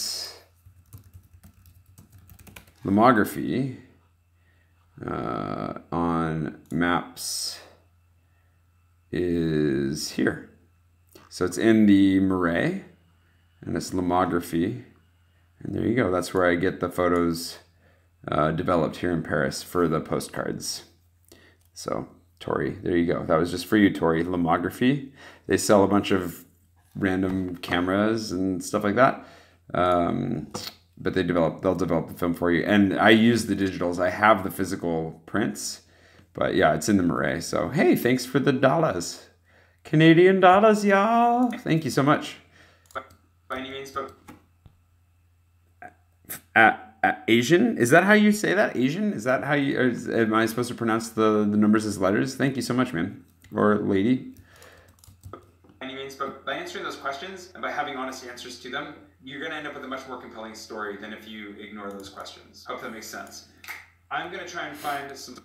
lomography on maps is here. So it's in the Marais, and it's lomography. And there you go. That's where I get the photos developed here in Paris for the postcards. So, Tori, there you go. That was just for you, Tori. Lomography. They sell a bunch of random cameras and stuff like that. But they'll develop the film for you. And I use the digitals. I have the physical prints. But yeah, it's in the Marais. So, hey, thanks for the dollars. Canadian dollars, y'all. Thank you so much. By any means, but... Asian? Is that how you say that? Asian? Is that how you... am I supposed to pronounce the numbers as letters? Thank you so much, man. Or lady. By any means, points, but by answering those questions and by having honest answers to them, you're going to end up with a much more compelling story than if you ignore those questions. Hope that makes sense. I'm going to try and find some...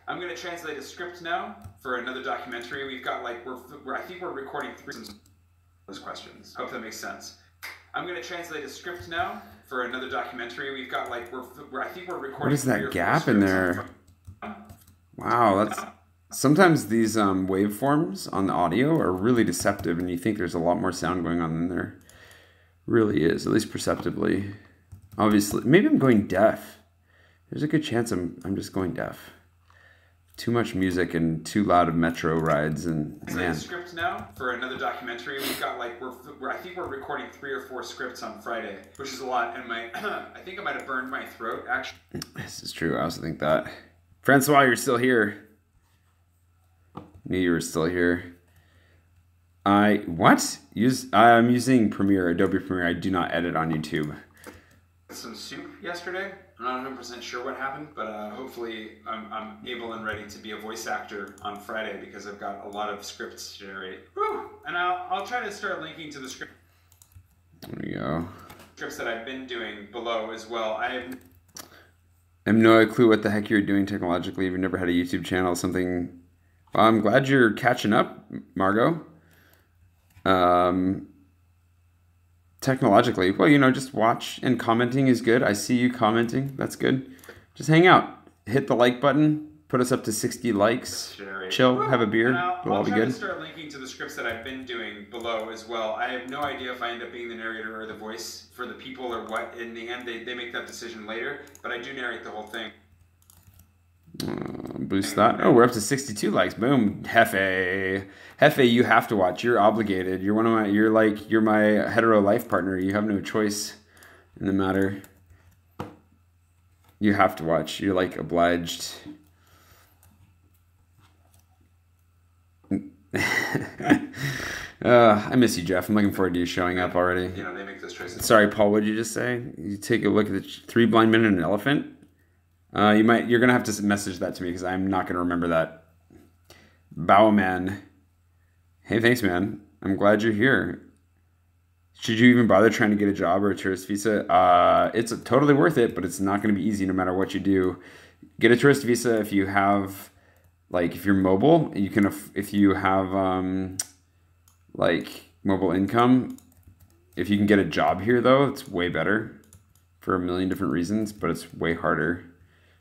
I'm going to translate a script now for another documentary. We've got like, I think we're recording 3 those questions. Hope that makes sense. I'm going to translate a script now for another documentary. We've got like, I think we're recording... What is that gap in there? Wow, that's... Sometimes these waveforms on the audio are really deceptive, and you think there's a lot more sound going on than there really is, at least perceptibly. Obviously, maybe I'm going deaf. There's a good chance I'm just going deaf. Too much music and too loud of metro rides, and man. A script now for another documentary. We've got like I think we're recording 3 or 4 scripts on Friday, which is a lot. And I think I might have burned my throat actually. This is true. I also think that. Francois, you're still here. Knew you were still here. I'm using Premiere, Adobe Premiere. I do not edit on YouTube. Some soup yesterday. I'm not 100% sure what happened, but hopefully I'm able and ready to be a voice actor on Friday because I've got a lot of scripts to generate. Woo! And I'll try to start linking to the script. There we go. Scripts that I've been doing below as well. I have no clue what the heck you're doing technologically. You've never had a YouTube channel, something... Well, I'm glad you're catching up, Margot. Technologically, well, you know, just watch, and commenting is good. I see you commenting. That's good. Just hang out. Hit the like button. Put us up to 60 likes. Chill. Have a beer. It'll all be good. I'll try to start linking to the scripts that I've been doing below as well. I have no idea if I end up being the narrator or the voice for the people or what. In the end, they make that decision later, but I do narrate the whole thing. Boost that. Oh, we're up to 62 likes. Boom. Hefe, you have to watch. You're obligated. You're my hetero life partner. You have no choice in the matter. You have to watch. You're like obliged. I miss you, Jeff. I'm looking forward to you showing up already. You know, they make those choices. Sorry, Paul. What did you just say? You take a look at the 3 blind men and an elephant. You're gonna have to message that to me because I'm not gonna remember that. Bowman. Hey, thanks, man. I'm glad you're here. Should you even bother trying to get a job or a tourist visa? It's totally worth it, but it's not gonna be easy no matter what you do. Get a tourist visa if you have, like, if you're mobile. You can, if you have, like, mobile income. If you can get a job here, though, it's way better for a million different reasons, but it's way harder.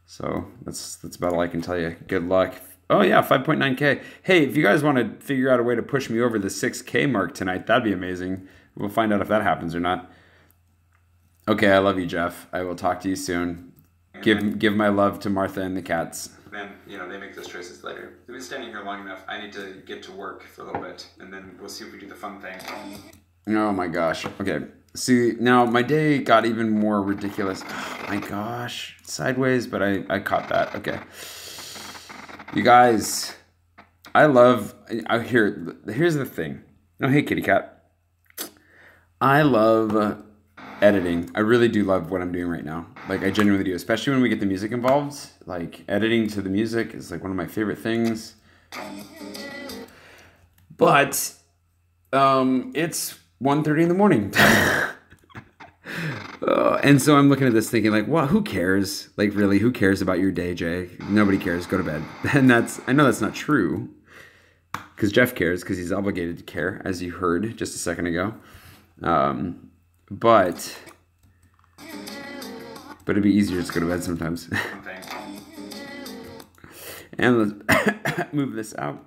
So that's about all I can tell you. Good luck. Oh yeah, 5.9K. Hey, if you guys want to figure out a way to push me over the 6K mark tonight, that'd be amazing. We'll find out if that happens or not. Okay, I love you, Jeff. I will talk to you soon. Give my love to Martha and the cats. Then, you know, they make those choices later. We've been standing here long enough. I need to get to work for a little bit, and then we'll see if we do the fun thing. Oh my gosh. Okay. See, now my day got even more ridiculous. Oh my gosh. Sideways, but I caught that. Okay. You guys, here's the thing. Oh, hey, kitty cat. I love editing. I really do love what I'm doing right now. Like, I genuinely do, especially when we get the music involved. Like, editing to the music is like one of my favorite things. But it's 1:30 in the morning. And so I'm looking at this thinking, like, well, who cares? Like, really, who cares about your day, Jay? Nobody cares. Go to bed. And I know that's not true, because Jeff cares, because he's obligated to care, as you heard just a second ago. But it'd be easier to go to bed sometimes. And let's move this out.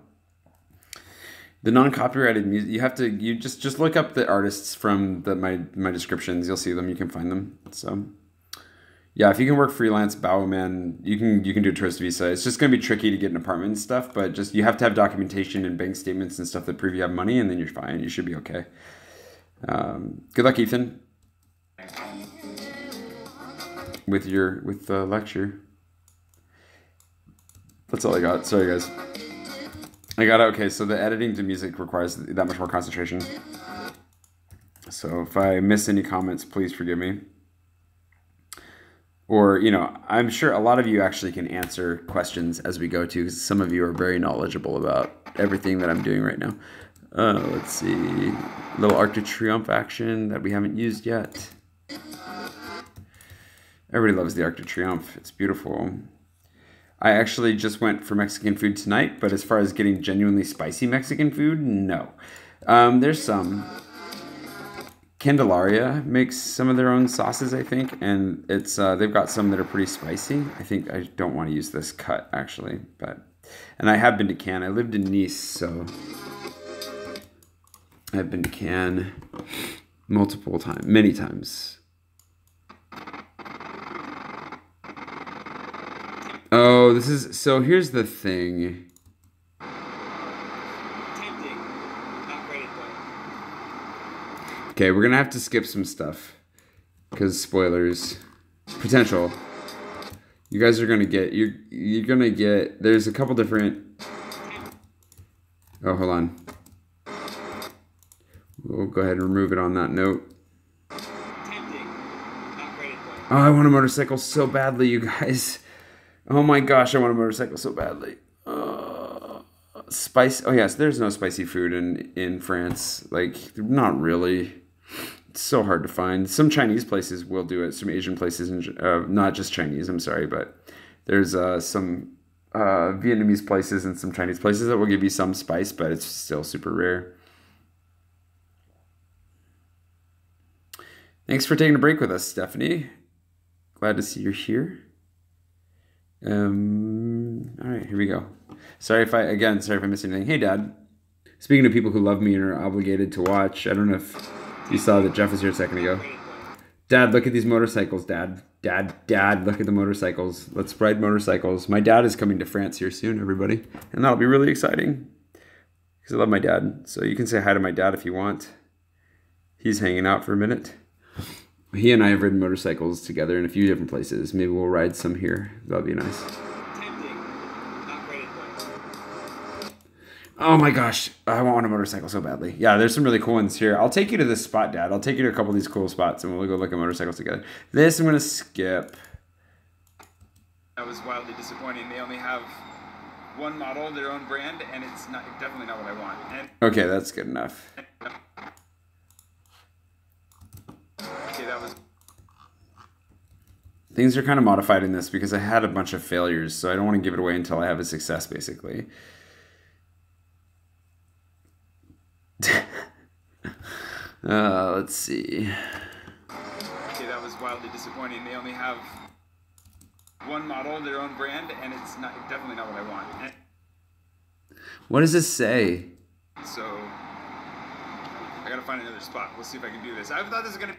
The non-copyrighted music, you just look up the artists from my descriptions. You'll see them. You can find them. So, yeah, if you can work freelance, Bowman, you can do a tourist visa. It's just gonna be tricky to get an apartment and stuff, but just you have to have documentation and bank statements and stuff that prove you have money, and then you're fine. You should be okay. Good luck, Ethan, with the lecture. That's all I got. Sorry, guys. I got it. Okay, so the editing to music requires that much more concentration. So if I miss any comments, please forgive me. Or, you know, I'm sure a lot of you actually can answer questions as we go too, because some of you are very knowledgeable about everything that I'm doing right now. Let's see. Little Arc de Triomphe action that we haven't used yet. Everybody loves the Arc de Triomphe. It's beautiful. I actually just went for Mexican food tonight, but as far as getting genuinely spicy Mexican food, no. There's some. Candelaria makes some of their own sauces, I think, and it's they've got some that are pretty spicy. I think I don't want to use this cut actually, and I have been to Cannes. I lived in Nice, so I've been to Cannes many times. Oh, so here's the thing. Okay, we're gonna have to skip some stuff because spoilers, potential. You guys are gonna get you're gonna get. There's a couple different. Oh, hold on. We'll go ahead and remove it on that note. Oh, I want a motorcycle so badly, you guys. Oh my gosh, I want a motorcycle so badly. Spice. Oh yes, there's no spicy food in France. Like, not really. It's so hard to find. Some Chinese places will do it. Some Asian places, not just Chinese, I'm sorry, but there's some Vietnamese places and some Chinese places that will give you some spice, but it's still super rare. Thanks for taking a break with us, Stephanie. Glad to see you're here. All right, here we go. Sorry if I missed anything. Hey, Dad. Speaking of people who love me and are obligated to watch, I don't know if you saw that Jeff was here a second ago. Dad, look at these motorcycles, Dad. Dad, look at the motorcycles. Let's ride motorcycles. My dad is coming to France here soon, everybody. And that'll be really exciting. Because I love my dad. So you can say hi to my dad if you want. He's hanging out for a minute. He and I have ridden motorcycles together in a few different places. Maybe we'll ride some here. That'll be nice. Oh my gosh, I want a motorcycle so badly. Yeah, there's some really cool ones here. I'll take you to this spot, Dad. I'll take you to a couple of these cool spots and we'll go look at motorcycles together. This I'm going to skip. That was wildly disappointing. They only have one model, their own brand, and it's definitely not what I want. Okay, that's good enough. Okay, that was... Things are kind of modified in this because I had a bunch of failures, so I don't want to give it away until I have a success, basically. Let's see. Okay, that was wildly disappointing. They only have one model, their own brand, and it's definitely not what I want. What does this say? So I gotta find another spot. We'll see if I can do this. I thought this was gonna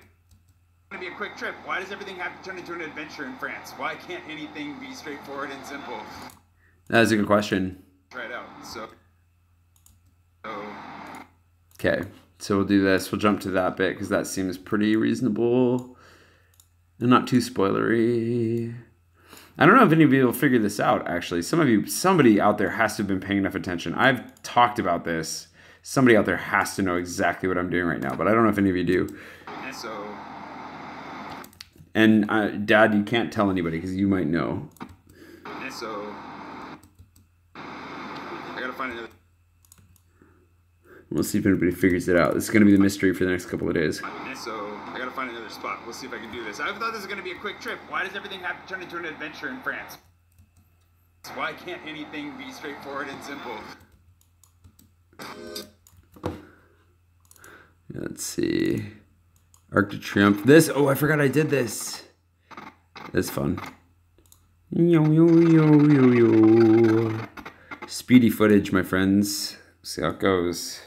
be a quick trip. Why does everything have to turn into an adventure in France? Why can't anything be straightforward and simple? That is a good question. Try it out. So okay, so we'll do this. We'll jump to that bit because that seems pretty reasonable and not too spoilery. I don't know if any of you will figure this out, actually. Somebody out there has to have been paying enough attention. I've talked about this. Somebody out there has to know exactly what I'm doing right now, but I don't know if any of you do. And Dad, you can't tell anybody because you might know. So I gotta find another... We'll see if anybody figures it out. This is going to be the mystery for the next couple of days. So I gotta find another spot. We'll see if I can do this. I thought this was gonna be a quick trip. Why does everything have to turn into an adventure in France? Why can't anything be straightforward and simple? Let's see. Arc de Triomphe. This. Oh, I forgot I did this. That's fun. Yo, yo, yo, yo, yo. Speedy footage, my friends. See how it goes.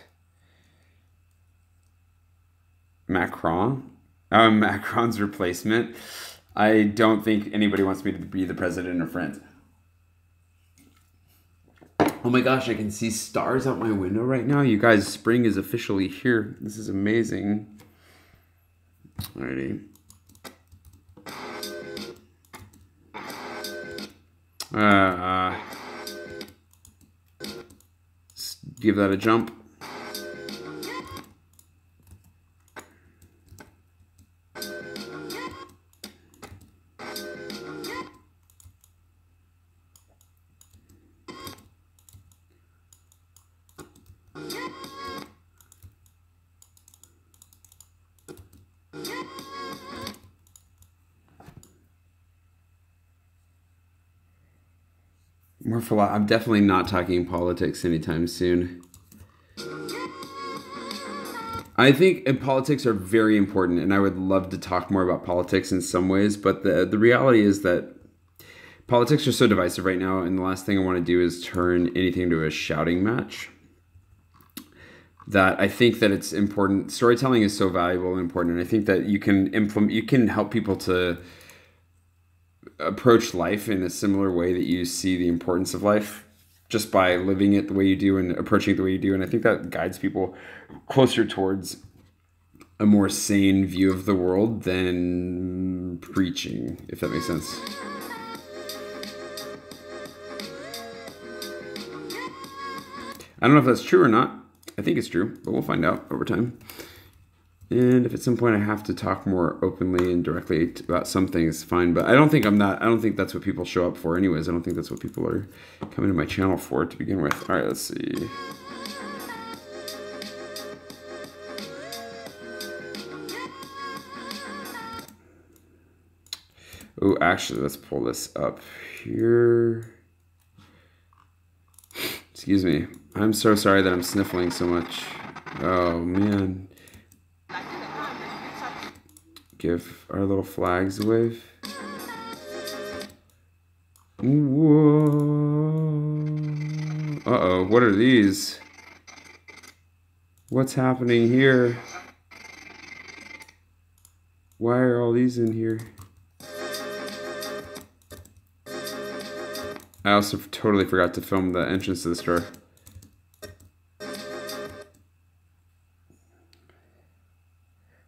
Macron's replacement. I don't think anybody wants me to be the president of France. Oh my gosh, I can see stars out my window right now. You guys, spring is officially here. This is amazing. Alrighty. Let's give that a jump. I'm definitely not talking politics anytime soon. I think politics are very important, and I would love to talk more about politics in some ways, but the reality is that politics are so divisive right now, and the last thing I want to do is turn anything into a shouting match. That I think that it's important. Storytelling is so valuable and important, and I think that you can help people to approach life in a similar way that you see the importance of life, just by living it the way you do and approaching it the way you do. And I think that guides people closer towards a more sane view of the world than preaching, if that makes sense. I don't know if that's true or not. I think it's true, but we'll find out over time. And if at some point I have to talk more openly and directly about some things, fine. But I don't think that's what people show up for anyways. I don't think that's what people are coming to my channel for to begin with. All right, let's see. Oh, actually, let's pull this up here. Excuse me. I'm so sorry that I'm sniffling so much. Oh, man. Give our little flags a wave. Whoa. Uh-oh, what are these? What's happening here? Why are all these in here? I also totally forgot to film the entrance to the store.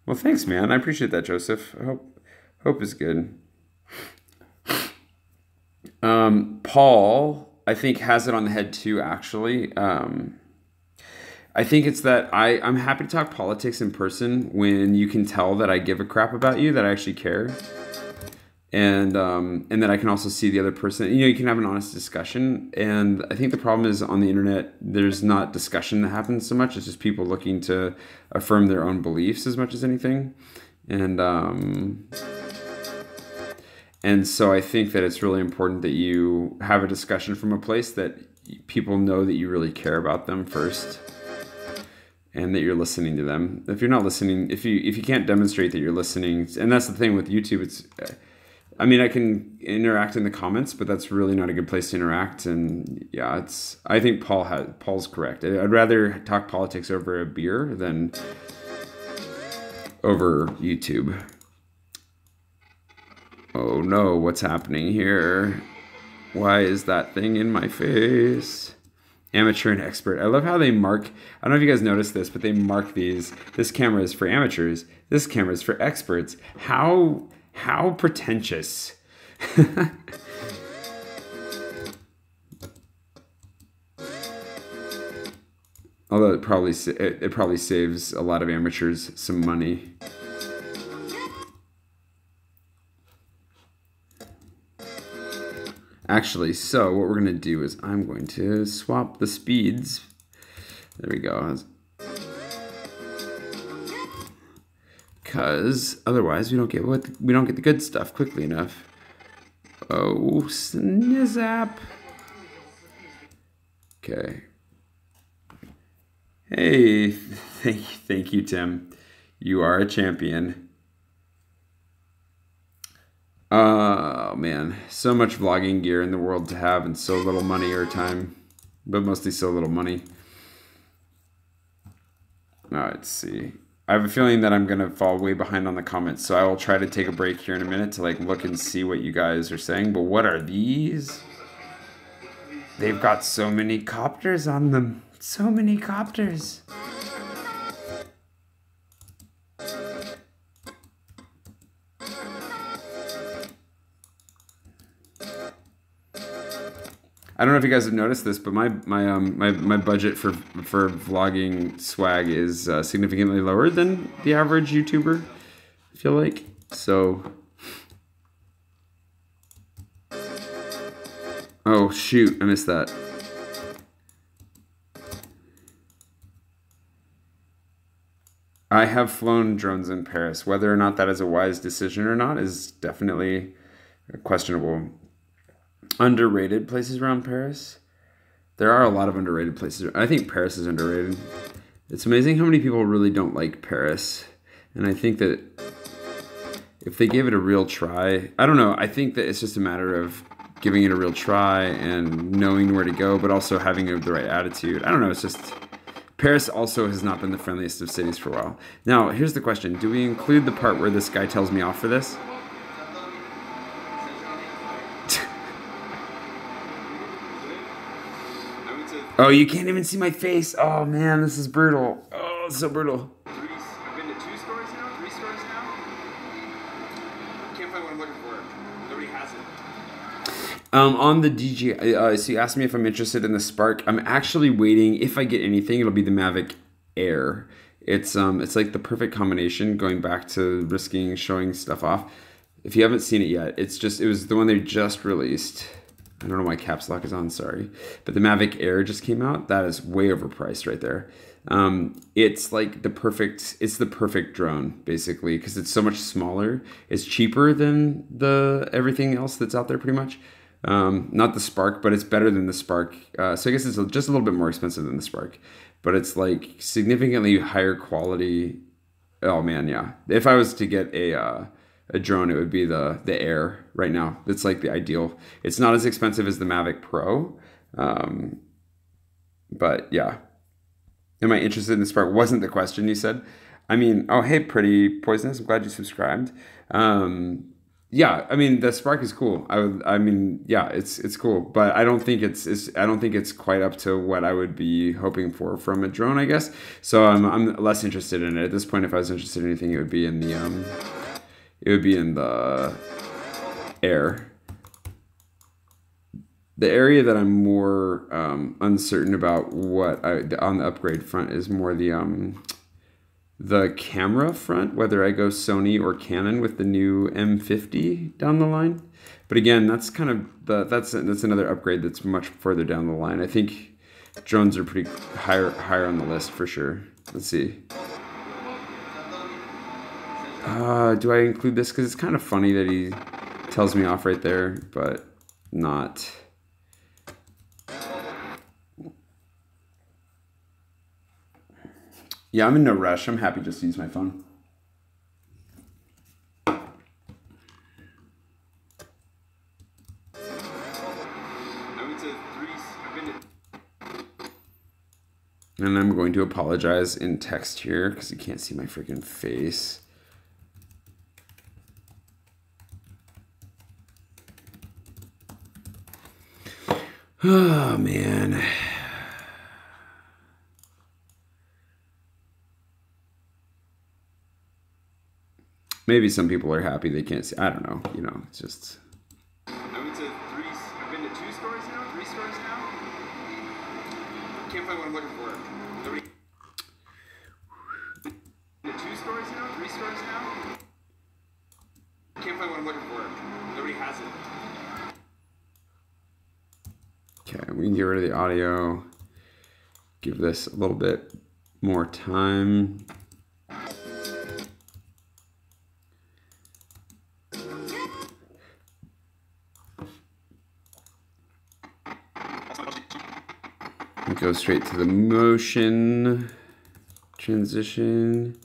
Well, thanks, man. I appreciate that, Joseph. I hope is good. Paul, I think, has it on the head too, actually. I think it's that I'm happy to talk politics in person when you can tell that I give a crap about you, that I actually care. And that I can also see the other person. You know, you can have an honest discussion. And I think the problem is on the internet, there's not discussion that happens so much. It's just people looking to affirm their own beliefs as much as anything. And so I think that it's really important that you have a discussion from a place that people know that you really care about them first. And that you're listening to them. If you're not listening, if you can't demonstrate that you're listening, and that's the thing with YouTube, it's... I mean, I can interact in the comments, but that's really not a good place to interact. And yeah, I think Paul's correct. I'd rather talk politics over a beer than over YouTube. Oh no, what's happening here? Why is that thing in my face? Amateur and expert. I love how they mark, I don't know if you guys noticed this, but they mark these. This camera is for amateurs. This camera is for experts. How pretentious. Although it probably saves a lot of amateurs some money. Actually, so what we're going to do is I'm going to swap the speeds. There we go. Because otherwise we don't get the good stuff quickly enough. Oh, snizap. Okay. Hey, thank you, Tim. You are a champion. Oh man, so much vlogging gear in the world to have, and so little money or time, but mostly so little money. Now let's see. I have a feeling that I'm gonna fall way behind on the comments, so I will try to take a break here in a minute to like look and see what you guys are saying. But what are these? They've got so many copters on them. So many copters. I don't know if you guys have noticed this, but my budget for vlogging swag is significantly lower than the average YouTuber, I feel like. So, oh shoot, I missed that. I have flown drones in Paris. Whether or not that is a wise decision or not is definitely questionable. Underrated places around Paris. There are a lot of underrated places. I think Paris is underrated. It's amazing how many people really don't like Paris. And I think that if they gave it a real try, I don't know. I think that it's just a matter of giving it a real try and knowing where to go, but also having the right attitude. I don't know. It's just Paris also has not been the friendliest of cities for a while. Now, here's the question. Do we include the part where this guy tells me off for this? Oh, you can't even see my face. Oh, man, this is brutal. Oh, it's so brutal. I've been to 2 stores now, 3 stores now. Can't find what I'm looking for. Nobody has it. On the DJI, so you asked me if I'm interested in the Spark. I'm actually waiting. If I get anything, it'll be the Mavic Air. It's like the perfect combination, going back to risking showing stuff off. If you haven't seen it yet, it was the one they just released. I don't know why caps lock is on, sorry. But the Mavic Air just came out. That is way overpriced right there. It's like the perfect drone, basically, because it's so much smaller. It's cheaper than everything else that's out there, pretty much. Not the Spark, but it's better than the Spark. So I guess it's just a little bit more expensive than the Spark. But it's like significantly higher quality. Oh man, yeah. If I was to get a drone, it would be the Air right now. It's like the ideal. It's not as expensive as the Mavic Pro, but yeah. Am I interested in the Spark? Wasn't the question you said. I mean, oh hey, pretty poisonous. I'm glad you subscribed. Yeah, I mean the Spark is cool. I mean, yeah, it's cool, but I don't think it's quite up to what I would be hoping for from a drone, I guess. So I'm less interested in it at this point. If I was interested in anything, it would be in the Air. The area that I'm more uncertain about on the upgrade front is more the camera front, whether I go Sony or Canon with the new M50 down the line. But again, that's kind of that's another upgrade that's much further down the line. I think drones are pretty higher on the list for sure. Let's see. Do I include this? Because it's kind of funny that he tells me off right there, but not. Yeah, I'm in no rush. I'm happy just to use my phone. And I'm going to apologize in text here because you can't see my freaking face. Oh, man. Maybe some people are happy they can't see. I don't know. You know, it's just. I've been to 2 stores now, 3 stores now. Can't find what I'm looking for. Nobody. Been to 2 stores now, 3 stores now. Can't find what I'm looking for. Nobody has it. Okay, we can get rid of the audio. Give this a little bit more time. Go straight to the motion transition.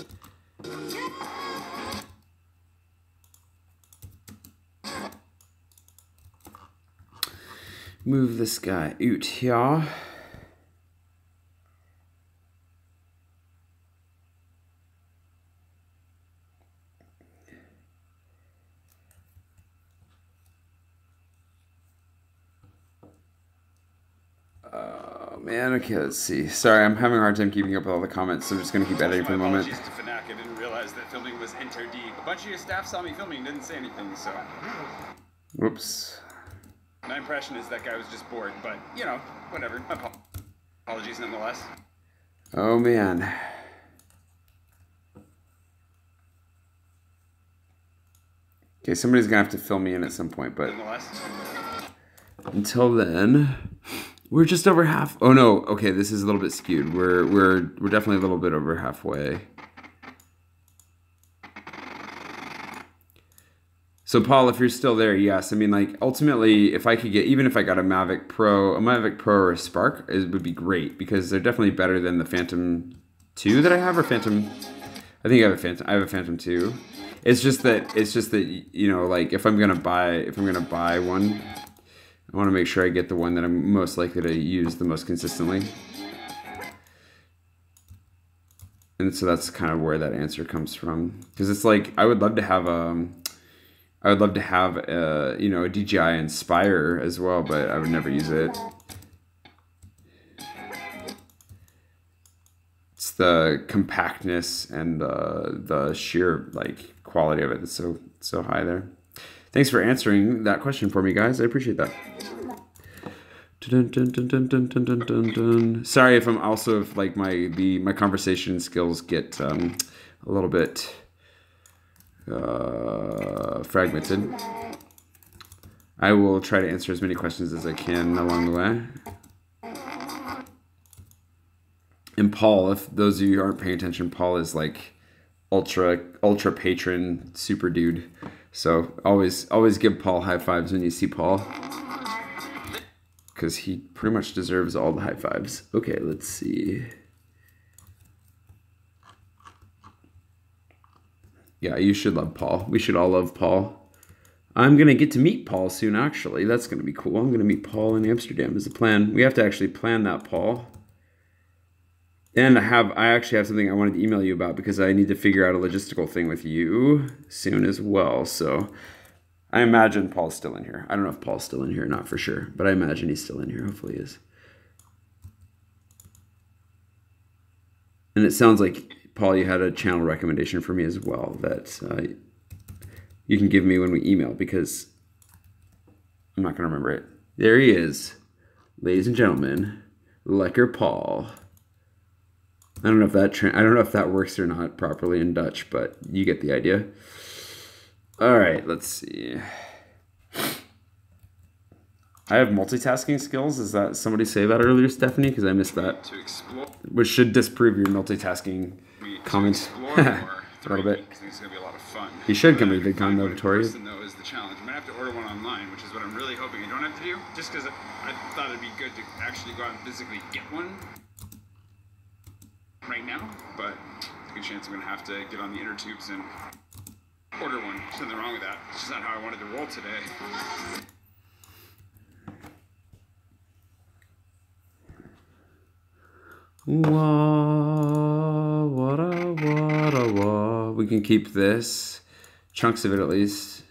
Move this guy out here. Man, okay, let's see. Sorry, I'm having a hard time keeping up with all the comments, so I'm just going to keep editing for the moment. Apologies to Fnac. I didn't realize that filming was inter D. A bunch of your staff saw me filming and didn't say anything, so. Whoops. My impression is that guy was just bored, but, you know, whatever. Apologies nonetheless. Oh, man. Okay, somebody's going to have to fill me in at some point, but until then, we're just over half. Oh, no. Okay, this is a little bit skewed. We're definitely a little bit over halfway. So Paul, if you're still there, yes. I mean, like ultimately, if I could get, even if I got a Mavic Pro or a Spark, it would be great because they're definitely better than the Phantom 2 that I have, or Phantom. I think I have a Phantom. I have a Phantom 2. It's just that you know, like if I'm gonna buy one, I want to make sure I get the one that I'm most likely to use the most consistently. And so that's kind of where that answer comes from, because it's like I would love to have you know, a DJI Inspire as well, but I would never use it. It's the compactness and the sheer like quality of it that's so high there. Thanks for answering that question for me, guys. I appreciate that. Dun, dun, dun, dun, dun, dun, dun, dun, dun. Sorry if I'm also if like my conversation skills get a little bit fragmented. I will try to answer as many questions as I can along the way. And Paul, if those of you who aren't paying attention, Paul is like ultra patron super dude. So always give Paul high fives when you see Paul, because he pretty much deserves all the high fives. Okay, let's see. Yeah, you should love Paul. We should all love Paul. I'm going to get to meet Paul soon, actually. That's going to be cool. I'm going to meet Paul in Amsterdam is the plan. We have to actually plan that, Paul. And I actually have something I wanted to email you about, because I need to figure out a logistical thing with you soon as well. So I imagine Paul's still in here. I don't know if Paul's still in here or not for sure, but I imagine he's still in here. Hopefully he is. And it sounds like, Paul, you had a channel recommendation for me as well that you can give me when we email, because I'm not going to remember it. There he is. Ladies and gentlemen, Lekker Paul. I don't know if that works or not properly in Dutch, but you get the idea. All right, let's see. I have multitasking skills. Is that somebody say that earlier, Stephanie? Because I missed that. Which should disprove your multitasking comments a little bit. It's gonna be a lot of fun. You should come to VidCon though, Tori. Though is the challenge. I'm gonna have to order one online, which is what I'm really hoping I don't have to do. Just because I thought it'd be good to actually go out and physically get one right now, but there's a good chance I'm gonna have to get on the inner tubes and order one. There's nothing wrong with that. It's just not how I wanted to roll today. We can keep this. Chunks of it at least.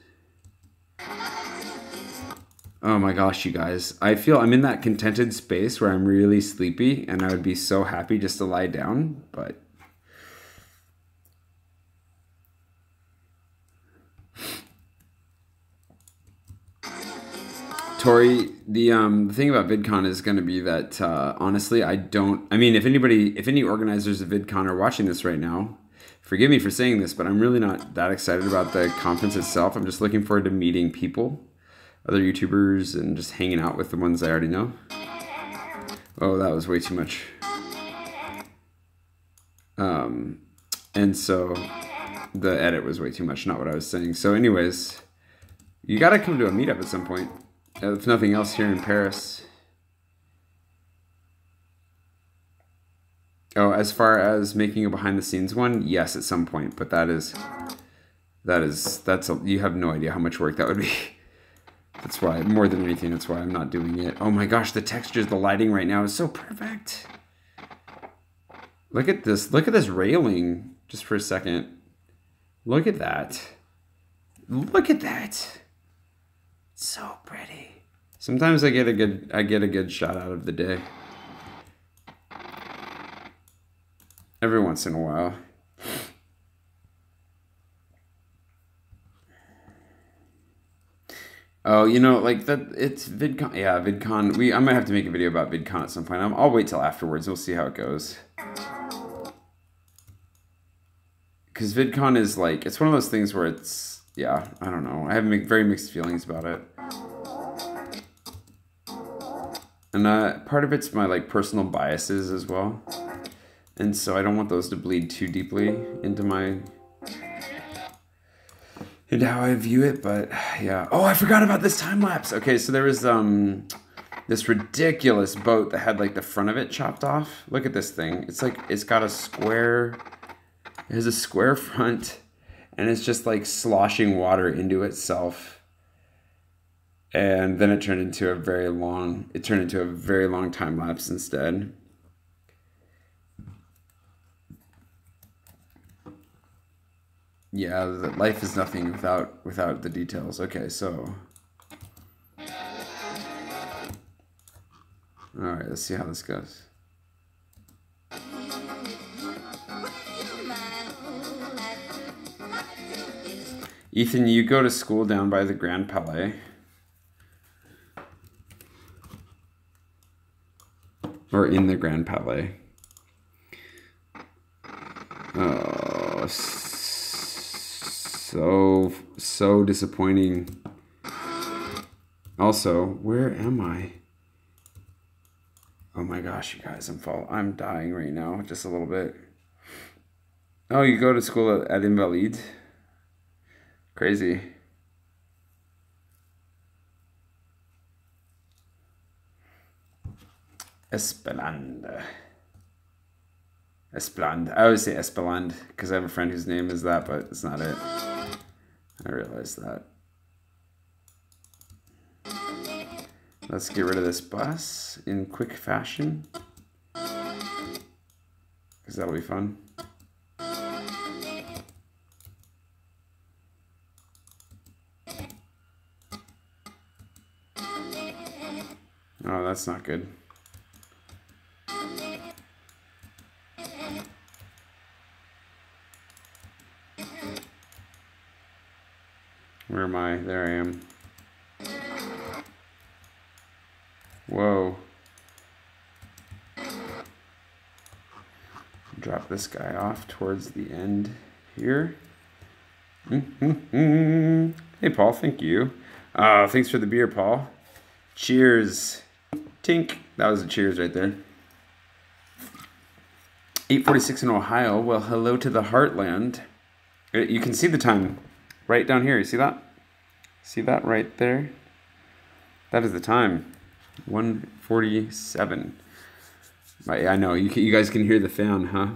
Oh my gosh, you guys. I feel I'm in that contented space where I'm really sleepy and I would be so happy just to lie down, but Tori, the thing about VidCon is going to be that honestly, I mean, if any organizers of VidCon are watching this right now, forgive me for saying this, but I'm really not that excited about the conference itself. I'm just looking forward to meeting people, other YouTubers, and just hanging out with the ones I already know. Oh, that was way too much. And so the edit was way too much, not what I was saying. So anyways, you got to come to a meetup at some point. If nothing else, here in Paris. Oh, as far as making a behind-the-scenes one, yes, at some point. But you have no idea how much work that would be. That's why, more than anything, that's why I'm not doing it. Oh my gosh, the textures, the lighting right now is so perfect. Look at this railing, just for a second. Look at that. Look at that. So pretty. Sometimes I get a good shot out of the day. Every once in a while. Oh, you know, like that. It's VidCon. Yeah, VidCon. I might have to make a video about VidCon at some point. I'll wait till afterwards. We'll see how it goes. Because VidCon is like, it's one of those things where it's, yeah, I don't know. I have very mixed feelings about it. And part of it's my like personal biases as well. And so I don't want those to bleed too deeply into my and how I view it, but yeah. Oh, I forgot about this time lapse. Okay, so there was this ridiculous boat that had like the front of it chopped off. Look at this thing. It's like it's got a square. It has a square front, and it's just like sloshing water into itself. And then it turned into a very long. It turned into a very long time lapse instead. Yeah, life is nothing without the details. Okay, so. All right, let's see how this goes. Ethan, you go to school down by the Grand Palais. Or in the Grand Palais. Oh, so disappointing. Also, where am I? Oh my gosh, you guys, I'm dying right now, just a little bit. Oh, you go to school at Invalides? Crazy. Espelande. Espelande. I always say Espelande because I have a friend whose name is that, but it's not it. I realized that. Let's get rid of this bus in quick fashion, because that'll be fun. Oh, that's not good. Where am I? There I am. Whoa. Drop this guy off towards the end here. Hey, Paul, thank you. Thanks for the beer, Paul. Cheers. Tink. That was a cheers right there. 8:46 in Ohio. Well, hello to the heartland. You can see the time right down here. You see that? See that right there? That is the time. 1:47. I know. You guys can hear the fan, huh?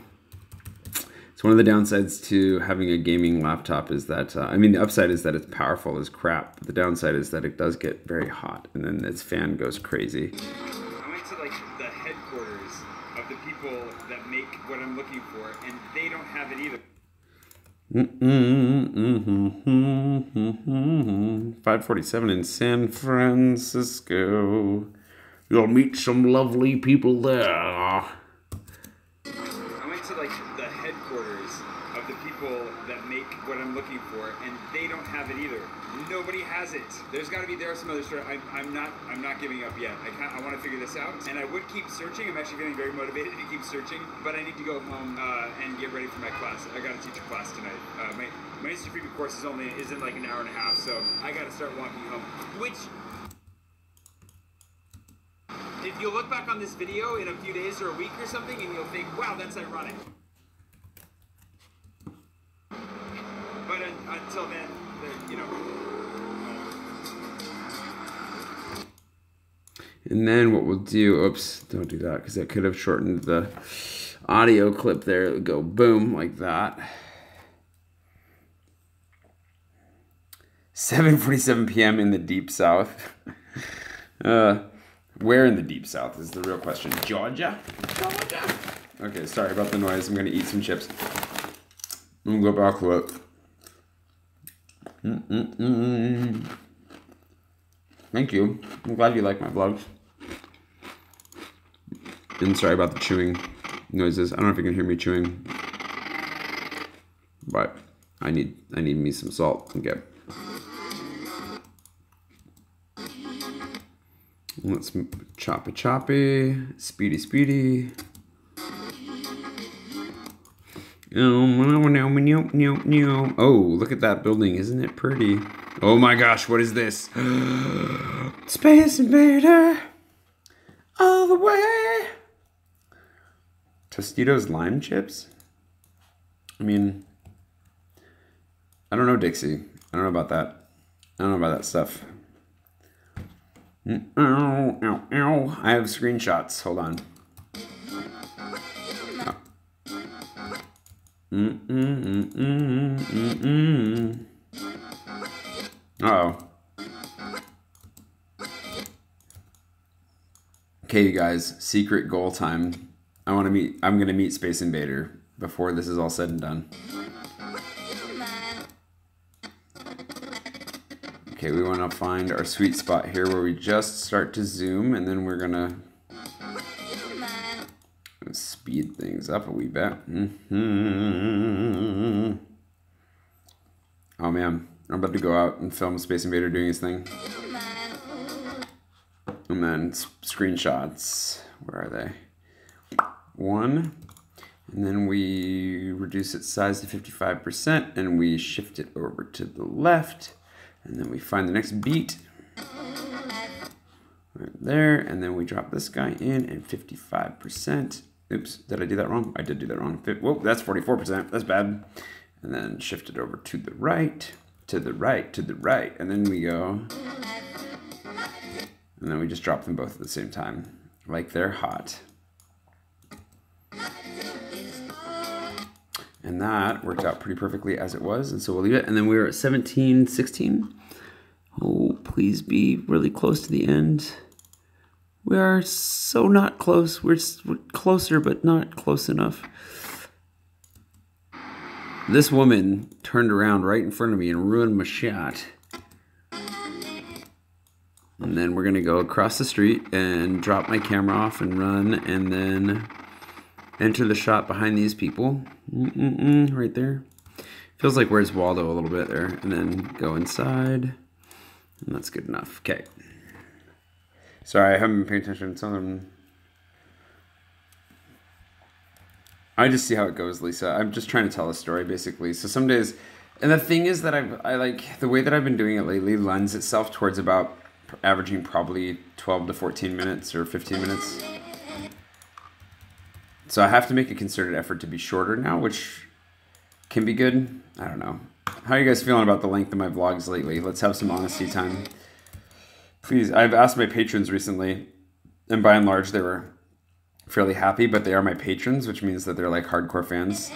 It's one of the downsides to having a gaming laptop is that, I mean, the upside is that it's powerful as crap. But the downside is that it does get very hot, and then its fan goes crazy. I went to like the headquarters of the people that make what I'm looking for, and they don't have it either. 5:47 in San Francisco. You'll meet some lovely people there. I went to like the headquarters of the people that make what I'm looking for, and they don't have it either. Nobody has it. There are some other stores. I'm not giving up yet. I want to figure this out, and I would keep searching. I'm actually feeling very motivated to keep searching, but I need to go home and get ready for my class. I got to teach a class tonight. My Instant Preview course isn't like an hour and a half, so I got to start walking home. Which, if you look back on this video in a few days or a week or something, and you'll think, wow, that's ironic. But until then, you know. And then what we'll do, oops, don't do that because that could have shortened the audio clip there. It would go boom like that. 7:47 p.m. in the Deep South. Where in the Deep South is the real question. Georgia? Georgia? Okay, sorry about the noise. I'm going to eat some chips. I'm going to go back to it. Thank you. I'm glad you like my vlogs. And sorry about the chewing noises. I don't know if you can hear me chewing, but I need me some salt. Okay. Let's choppy, speedy. Oh, look at that building. Isn't it pretty? Oh my gosh, what is this? Space Invader! All the way! Tostitos lime chips? I mean, I don't know, Dixie. I don't know about that. I don't know about that stuff. I have screenshots. Hold on. Uh-oh. Okay, you guys, secret goal time. I'm gonna meet Space Invader before this is all said and done. Okay, we want to find our sweet spot here where we just start to zoom, and then we're gonna speed things up a wee bit. Oh man, I'm about to go out and film Space Invader doing his thing. And then screenshots, where are they? 1, and then we reduce its size to 55%, and we shift it over to the left, and then we find the next beat right there, and then we drop this guy in at 55%. Oops, did I do that wrong? I did do that wrong. Whoa, that's 44%. That's bad. And then shift it over to the right, to the right, to the right, and then we go, and then we just drop them both at the same time, like they're hot. And that worked out pretty perfectly as it was, and so we'll leave it. And then we were at 17, 16. Oh, please be really close to the end. We are so not close. We're closer, but not close enough. This woman turned around right in front of me and ruined my shot. And then we're gonna go across the street and drop my camera off and run, and then enter the shot behind these people. Right there. Feels like Where's Waldo a little bit there. And then go inside. And that's good enough. Okay. Sorry, I haven't been paying attention to some of them. I just see how it goes, Lisa. I'm just trying to tell a story, basically. So some days, and the thing is that I like, the way that I've been doing it lately lends itself towards about averaging probably 12 to 14 minutes or 15 minutes. So I have to make a concerted effort to be shorter now, which can be good. I don't know. How are you guys feeling about the length of my vlogs lately? Let's have some honesty time. Please, I've asked my patrons recently, and by and large they were fairly happy, but they are my patrons, which means that they're like hardcore fans.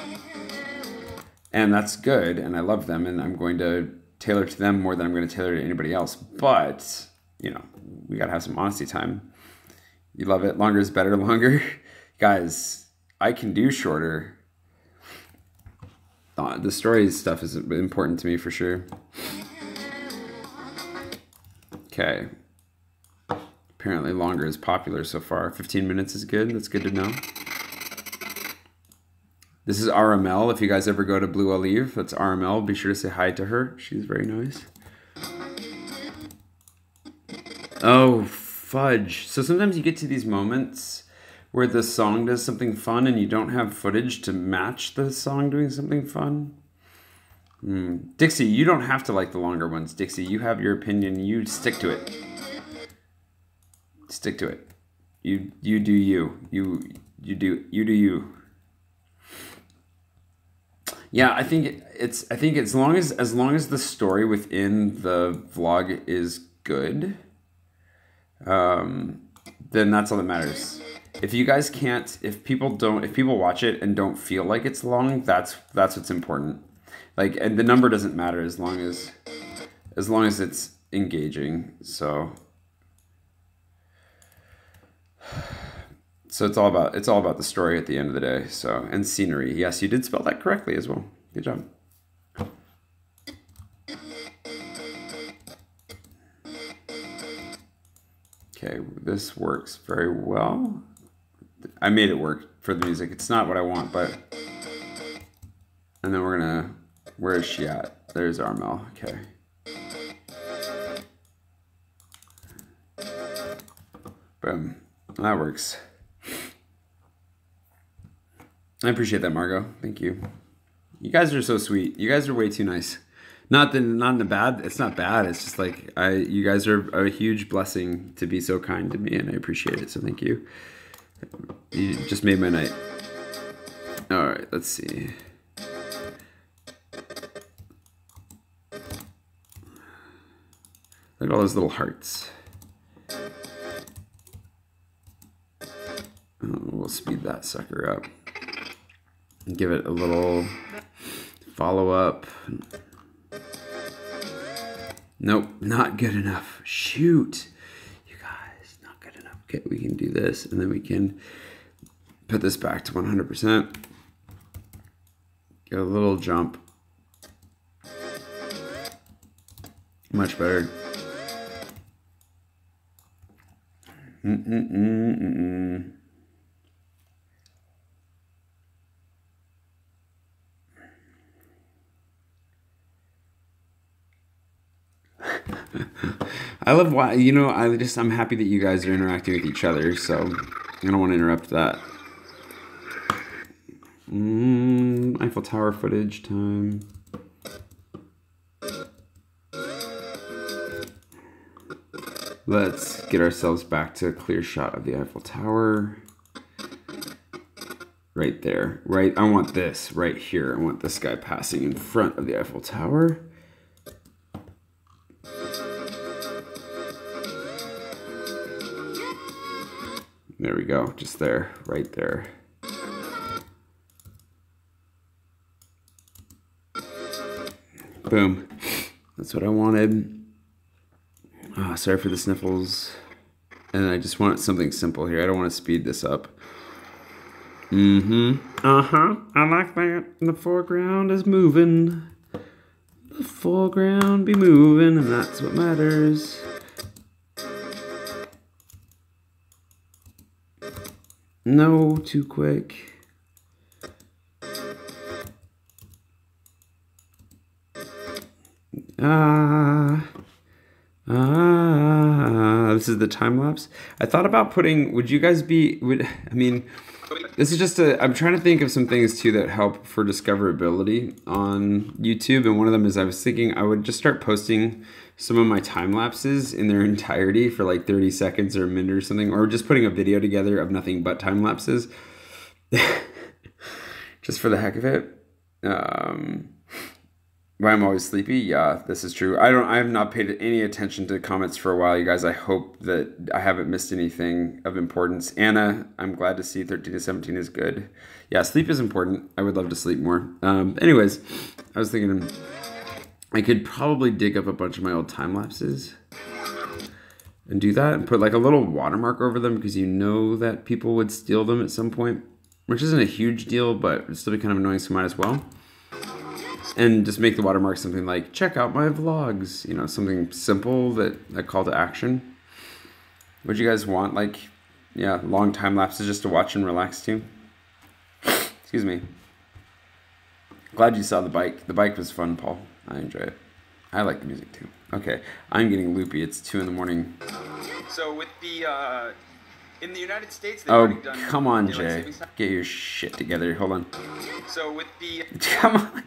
And that's good, and I love them, and I'm going to tailor to them more than I'm going to tailor to anybody else. But, you know, we got to have some honesty time. You love it. Longer is better. Longer. Guys, I can do shorter. The story stuff is important to me for sure. Okay. Apparently longer is popular so far. 15 minutes is good. That's good to know. This is RML. If you guys ever go to Blue Olive, that's RML. Be sure to say hi to her. She's very nice. Oh, fudge. So sometimes you get to these moments where the song does something fun and you don't have footage to match the song doing something fun. Dixie, you don't have to like the longer ones. Dixie, you have your opinion. You stick to it. Stick to it. You do you. You do you. Yeah, I think as long as the story within the vlog is good, then that's all that matters. If you guys can't, if people watch it and don't feel like it's long, that's what's important. Like, and the number doesn't matter as long as it's engaging. So it's all about the story at the end of the day. So, and scenery. Yes, you did spell that correctly as well. Good job. Okay, this works very well. I made it work for the music. It's not what I want, but... And then we're gonna... Where is she at? There's Armel. Okay. Boom. That works. I appreciate that, Margot. Thank you. You guys are so sweet. You guys are way too nice. Not in the bad. It's not bad. It's just like you guys are a huge blessing to be so kind to me, and I appreciate it. So thank you. You just made my night. All right, let's see. Look at all those little hearts. We'll speed that sucker up. And give it a little follow-up. Nope, not good enough. Shoot. You guys, not good enough. Okay, we can do this, and then we can put this back to 100%. Get a little jump. Much better. I love why, you know, I'm happy that you guys are interacting with each other, so I don't want to interrupt that. Eiffel Tower footage time. Let's get ourselves back to a clear shot of the Eiffel Tower. Right there, right? I want this right here. I want this guy passing in front of the Eiffel Tower. There we go, just there, right there. Boom. That's what I wanted. Oh, sorry for the sniffles. And I just want something simple here. I don't want to speed this up. I like that. The foreground is moving. The foreground be moving, and that's what matters. No, too quick. This is the time lapse. I thought about putting, this is just I'm trying to think of some things too that help for discoverability on YouTube. And one of them is I was thinking I would just start posting some of my time lapses in their entirety for like 30 seconds or a minute or something, or just putting a video together of nothing but time lapses. Just for the heck of it. Why I'm always sleepy? Yeah, this is true. I have not paid any attention to comments for a while, you guys. I hope that I haven't missed anything of importance. Anna, I'm glad to see 13 to 17 is good. Yeah, sleep is important. I would love to sleep more. Anyways, I was thinking I could probably dig up a bunch of my old time lapses and do that and put like a little watermark over them, because you know that people would steal them at some point, which isn't a huge deal, but it'd still be kind of annoying, so might as well. And just make the watermark something like, check out my vlogs, you know, something simple, that a call to action. Would you guys want, like, yeah, long time lapses just to watch and relax to? Excuse me. Glad you saw the bike. The bike was fun, Paul. I enjoy it. I like the music too. Okay, I'm getting loopy. It's 2 in the morning. So with the, in the United States, they've already done... Oh, come on, Jay. Get your shit together. Hold on. So with the... Come on.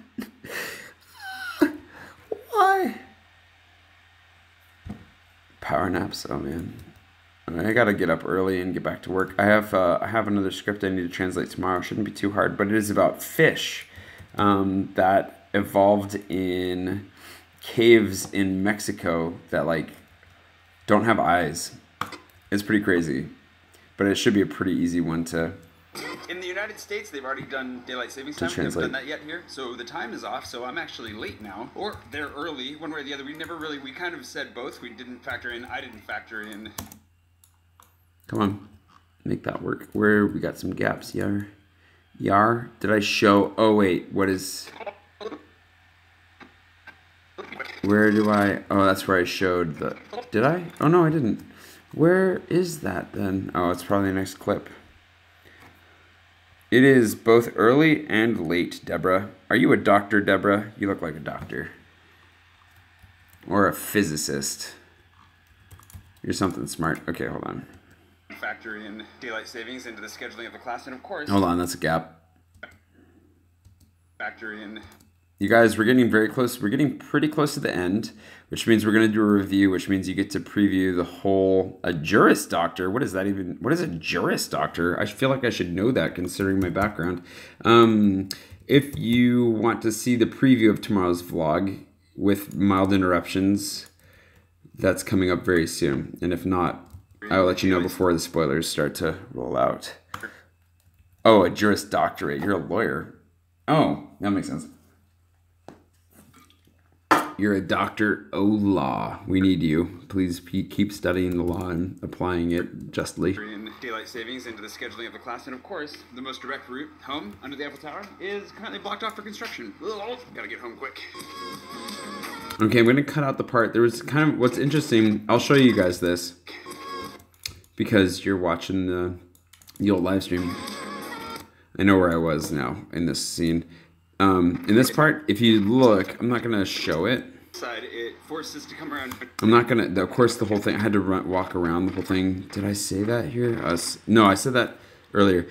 Why? Power naps. Oh man, I gotta get up early and get back to work. I have another script I need to translate tomorrow. Shouldn't be too hard, but it is about fish that evolved in caves in Mexico that like don't have eyes. It's pretty crazy, but it should be a pretty easy one to. In the United States, they've already done daylight savings time. We haven't done that yet here, so the time is off. So I'm actually late now, or they're early, one way or the other. We kind of said both. We didn't factor in. I didn't factor in. Come on, make that work. Where we got some gaps. Yar. Did I show? Oh wait, what is? Where do I? Oh, that's where I showed the. Did I? Oh no, I didn't. Where is that then? Oh, it's probably the next clip. It is both early and late, Deborah. Are you a doctor, Deborah? You look like a doctor. Or a physicist. You're something smart. Okay, hold on. Factor in daylight savings into the scheduling of the class, and of course... Hold on, that's a gap. Factor in... You guys, we're getting very close. We're getting pretty close to the end, which means we're going to do a review, which means you get to preview the whole... A Juris Doctor? What is that even? What is a Juris Doctor? I feel like I should know that considering my background. If you want to see the preview of tomorrow's vlog with mild interruptions, that's coming up very soon. And if not, I'll let you know before the spoilers start to roll out. Oh, a Juris Doctorate. You're a lawyer. Oh, that makes sense. You're a doctor of law. We need you. Please keep studying the law and applying it justly. In daylight savings into the scheduling of the class, and of course, the most direct route home under the Eiffel Tower is currently blocked off for construction. Ugh, gotta get home quick. Okay, I'm going to cut out the part. There was kind of, what's interesting, I'll show you guys this because you're watching the old live stream. I know where I was now in this scene. In this part, if you look, I'm not going to show it. It forces to come around. I'm not going to, of course, the whole thing, I had to walk around the whole thing. Did I say that here? No, I said that earlier.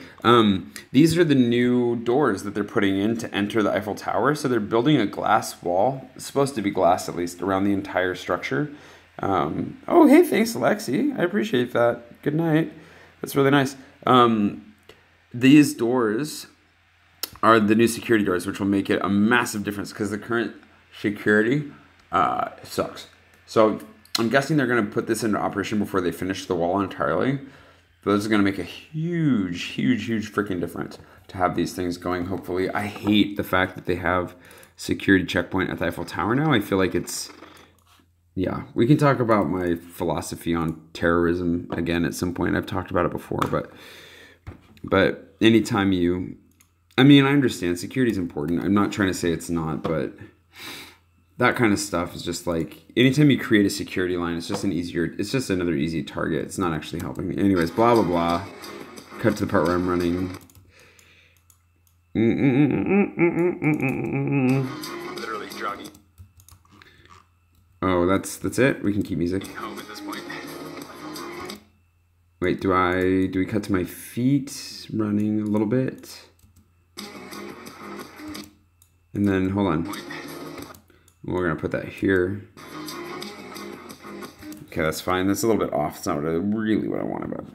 These are the new doors that they're putting in to enter the Eiffel Tower. So they're building a glass wall. It's supposed to be glass, at least, around the entire structure. Oh, hey, thanks, Alexi. I appreciate that. Good night. That's really nice. These doors are the new security doors, which will make it a massive difference because the current security sucks. So I'm guessing they're going to put this into operation before they finish the wall entirely. But this is going to make a huge, huge, huge freaking difference to have these things going, hopefully. I hate the fact that they have security checkpoint at the Eiffel Tower now. I feel like it's, yeah. We can talk about my philosophy on terrorism again at some point. I've talked about it before, but anytime you, I mean, I understand security is important. I'm not trying to say it's not, but that kind of stuff is just like, anytime you create a security line, it's just it's just another easy target. It's not actually helping. Anyways, blah, blah, blah. Cut to the part where I'm running. Literally jogging Oh, that's it? We can keep music. home at this point. Wait, do we cut to my feet running a little bit? And then, hold on. We're going to put that here. Okay, that's fine. That's a little bit off. It's not really what I want about it.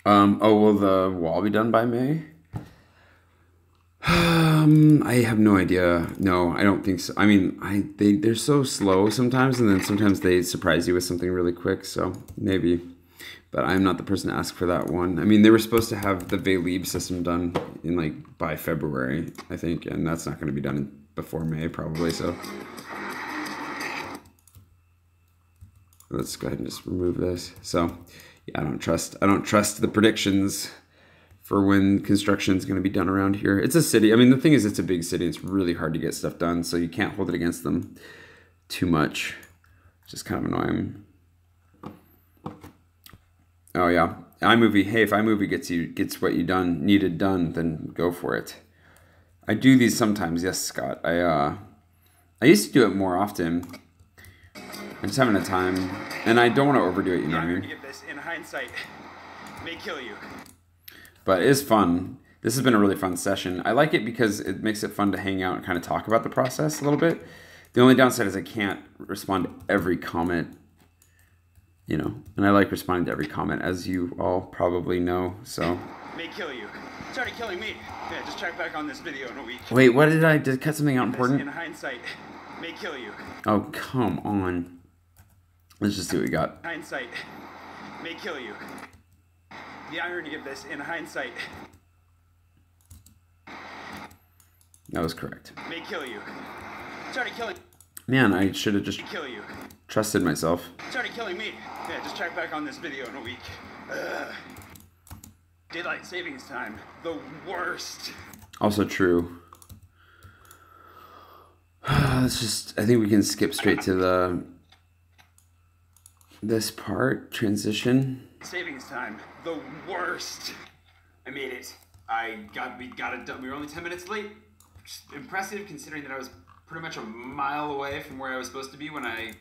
Oh, will the wall be done by May? I have no idea. No, I don't think so. I mean, they're so slow sometimes, and then sometimes they surprise you with something really quick, so maybe. But I'm not the person to ask for that one. I mean, they were supposed to have the Veilib system done in by February, I think, and that's not going to be done before May probably. So let's go ahead and just remove this. So yeah, I don't trust the predictions for when construction is going to be done around here. It's a city. I mean, the thing is, it's a big city. It's really hard to get stuff done, so you can't hold it against them too much. It's just kind of annoying. Oh yeah, iMovie. Hey, if iMovie gets what you needed done, then go for it. I do these sometimes. Yes, Scott. I used to do it more often. I'm just having a time, and I don't want to overdo it. You know what I mean? This in hindsight may kill you. But it is fun. This has been a really fun session. I like it because it makes it fun to hang out and kind of talk about the process a little bit. The only downside is I can't respond to every comment. You know, and I like responding to every comment, as you all probably know, so. May kill you. It's already killing me. Yeah, just check back on this video in a week. Wait, what did I cut something out important? In hindsight, may kill you. Oh, come on. Let's just see what we got. Hindsight may kill you. The irony of this, in hindsight, that was correct. May kill you. It's already killing. Man, I should have just kill you. Trusted myself. It's already killing me. Yeah, just check back on this video in a week. Daylight savings time. The worst. Also true. Let's just, I think we can skip straight to this part, transition. Savings time. The worst. I made it. We got it done. We were only 10 minutes late. Which is impressive considering that I was pretty much a mile away from where I was supposed to be when I...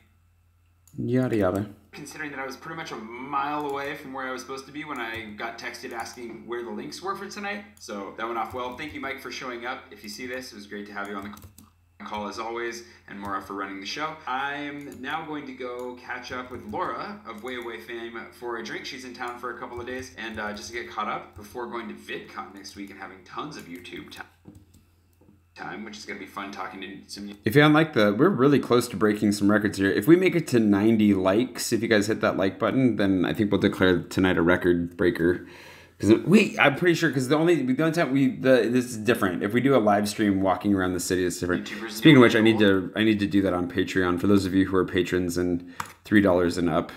Yada yada. Considering that I was pretty much a mile away from where I was supposed to be when I got texted asking where the links were for tonight. So that went off well. Thank you, Mike, for showing up. If you see this, it was great to have you on the call as always, and Maura for running the show. I'm now going to go catch up with Laura of Way Away fame for a drink. She's in town for a couple of days, and just to get caught up before going to VidCon next week and having tons of YouTube time. time, which is going to be fun talking to some new. If you don't like we're really close to breaking some records here. If we make it to 90 likes, if you guys hit that like button, then I think we'll declare tonight a record breaker. Because I'm pretty sure, because the only time this is different. If we do a live stream walking around the city, it's different. Speaking of which, I need to do that on Patreon. For those of you who are patrons and $3 and up,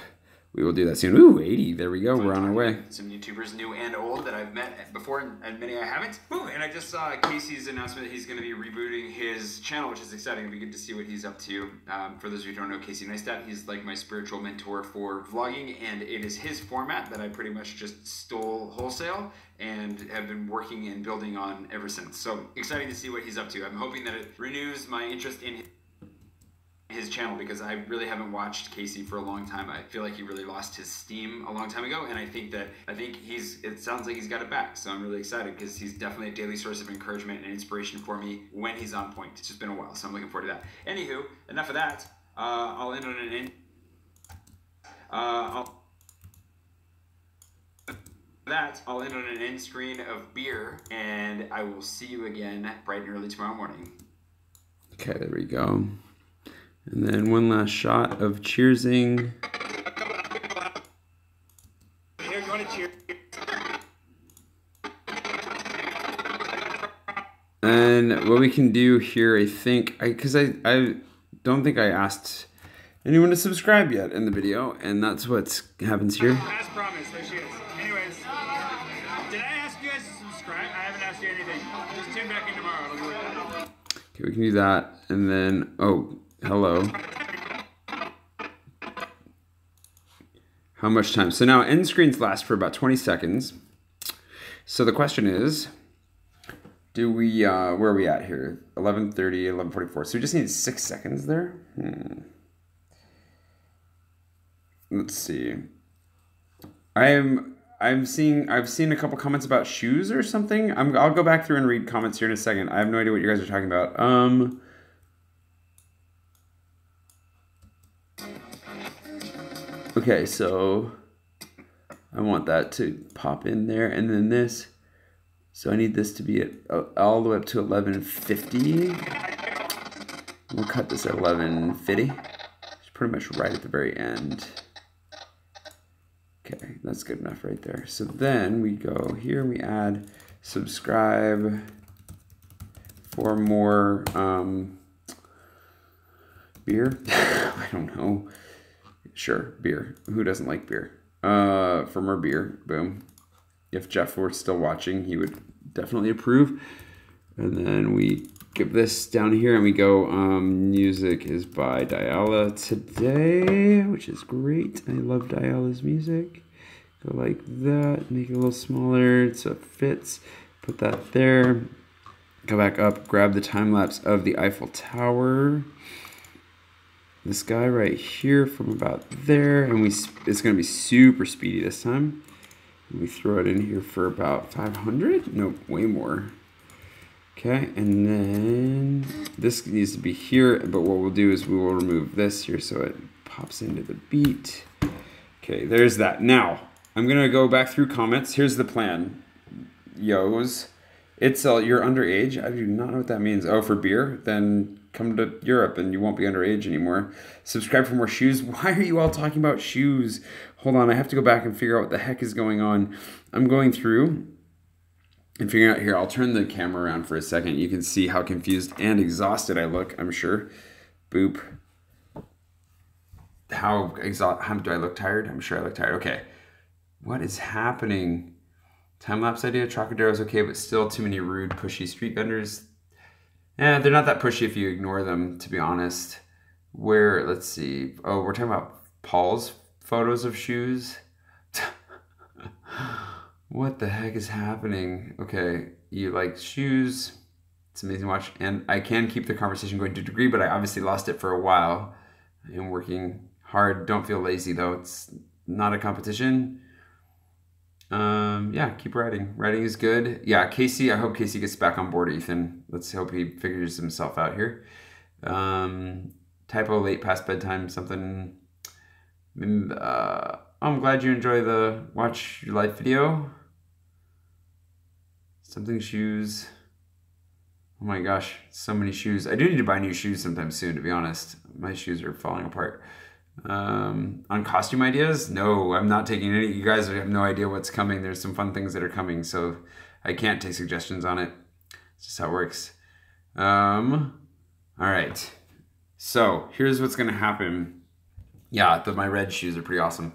we will do that soon. Ooh, 80. There we go. We're on our way. Some YouTubers, new and old, that I've met before and many I haven't. Ooh, and I just saw Casey's announcement that he's going to be rebooting his channel, which is exciting. It'll be good to see what he's up to. For those of you who don't know Casey Neistat, he's like my spiritual mentor for vlogging, and it is his format that I pretty much just stole wholesale and have been working and building on ever since. So exciting to see what he's up to. I'm hoping that it renews my interest in his channel, because I really haven't watched Casey for a long time. I feel like he really lost his steam a long time ago, and I think it sounds like he's got it back. So I'm really excited, because he's definitely a daily source of encouragement and inspiration for me when he's on point. It's just been a while, so I'm looking forward to that. Anywho, enough of that. I'll end on an end screen of beer, and I will see you again bright and early tomorrow morning. Okay, there we go. And then one last shot of cheersing. Here, you want to cheer? And what we can do here, I think, because I don't think I asked anyone to subscribe yet in the video, and that's what happens here. As promised, there she is. Anyways, did I ask you guys to subscribe? I haven't asked you anything. Just tune back in tomorrow. It'll be like that. Okay, we can do that, and then, oh, hello. How much time? So now end screens last for about 20 seconds. So the question is, do we, where are we at here? 11:30, 11:44. So we just need 6 seconds there. Let's see. I've seen a couple comments about shoes or something. I'll go back through and read comments here in a second. I have no idea what you guys are talking about. Okay, so I want that to pop in there, and then this. So I need this to be at all the way up to 11:50. We'll cut this at 11:50. It's pretty much right at the very end. Okay, that's good enough right there. So then we go here and we add subscribe for more beer. I don't know. Sure, beer. Who doesn't like beer? For more beer. Boom. If Jeff were still watching, he would definitely approve. And then we give this down here and we go, music is by Diala today, which is great. I love Diala's music. Go like that, make it a little smaller so it fits. Put that there. Go back up, grab the time lapse of the Eiffel Tower. This guy right here from about there, and it's going to be super speedy this time. We throw it in here for about 500. No, way more. Okay, and then this needs to be here, but what we'll do is we will remove this here so it pops into the beat. Okay, there's that. Now, I'm going to go back through comments. Here's the plan. Yos. You're underage. I do not know what that means. Oh, for beer? Then come to Europe and you won't be underage anymore. Subscribe for more shoes. Why are you all talking about shoes? Hold on, I have to go back and figure out what the heck is going on. I'm going through and figuring out here. I'll turn the camera around for a second. You can see how confused and exhausted I look, I'm sure. Boop. How do I look tired? I'm sure I look tired. Okay. What is happening? Time-lapse idea, Trocadero's okay, but still too many rude, pushy street vendors. They're not that pushy if you ignore them, to be honest. Let's see. Oh, we're talking about Paul's photos of shoes. What the heck is happening? Okay, you like shoes. It's amazing to watch. And I can keep the conversation going to a degree, but I obviously lost it for a while. I am working hard. Don't feel lazy, though. It's not a competition. Yeah, keep writing. Writing is good. Yeah, Casey, I hope Casey gets back on board, Ethan. Let's hope he figures himself out here. Typo, late past bedtime, something. I'm glad you enjoy the watch your life video. Something shoes. Oh my gosh, so many shoes. I do need to buy new shoes sometime soon, to be honest. My shoes are falling apart. On costume ideas, no, I'm not taking any. You guys have no idea what's coming. There's some fun things that are coming, so I can't take suggestions on it. It's just how it works. All right. So here's what's gonna happen. Yeah, my red shoes are pretty awesome.